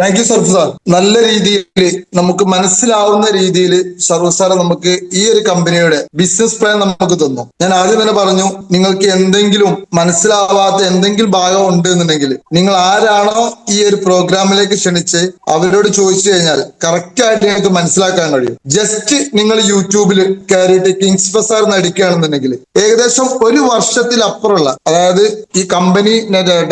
thank you surf sir. നല്ല രീതിയിൽ നമുക്ക് മനസ്സിലാവുന്ന രീതിയിൽ സർഫ് സാർ നമുക്ക് ഈ ഒരു കമ്പനിയുടെ ബിസിനസ് പ്ലാൻ നമുക്ക് തന്നു. ഞാൻ ആദ്യം തന്നെ പറഞ്ഞു, നിങ്ങൾക്ക് എന്തെങ്കിലും മനസ്സിലാവാത്ത എന്തെങ്കിലും ഭാഗം ഉണ്ട് എന്നുണ്ടെങ്കിൽ നിങ്ങൾ ആരാണോ ഈ ഒരു പ്രോഗ്രാമിലേക്ക് ക്ഷണിച്ച് അവരോട് ചോദിച്ചു കഴിഞ്ഞാൽ കറക്റ്റ് ആയിട്ട് നിങ്ങൾക്ക് മനസ്സിലാക്കാൻ കഴിയും. ജസ്റ്റ് നിങ്ങൾ യൂട്യൂബിൽ കയറിയിട്ട് കിങ്സ് ബസാർ നടിക്കുകയാണെന്നുണ്ടെങ്കിൽ ഏകദേശം 1 വർഷത്തിലപ്പുറമുള്ള, അതായത് ഈ കമ്പനി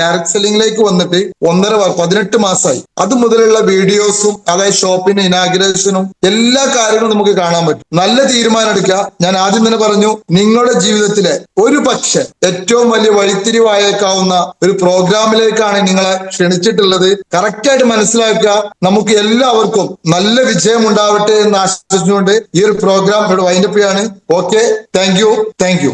ഡയറക്ട് സെല്ലിംഗിലേക്ക് വന്നിട്ട് 18 മാസമായി. അത് മുതലുള്ള വീഡിയോസും അതായത് ഷോപ്പിന്റെ ഇനാഗ്രേഷനും എല്ലാ കാര്യങ്ങളും നമുക്ക് കാണാൻ പറ്റും. നല്ല തീരുമാനം എടുക്കുക. ഞാൻ ആദ്യം തന്നെ പറഞ്ഞു, നിങ്ങളുടെ ജീവിതത്തിലെ ഒരു പക്ഷെ ഏറ്റവും വലിയ വഴിത്തിരിവായേക്കാവുന്ന ഒരു പ്രോഗ്രാമിലേക്കാണ് നിങ്ങളെ ക്ഷണിച്ചിട്ടുള്ളത്. കറക്റ്റായിട്ട് മനസ്സിലാക്കുക. നമുക്ക് എല്ലാവർക്കും നല്ല വിജയം ഉണ്ടാവട്ടെ എന്ന് ആശംസിച്ചുകൊണ്ട് ഈ ഒരു പ്രോഗ്രാം ഇവിടെ വൈൻഡപ്പ് ചെയ്യാണ്. Okay, thank you.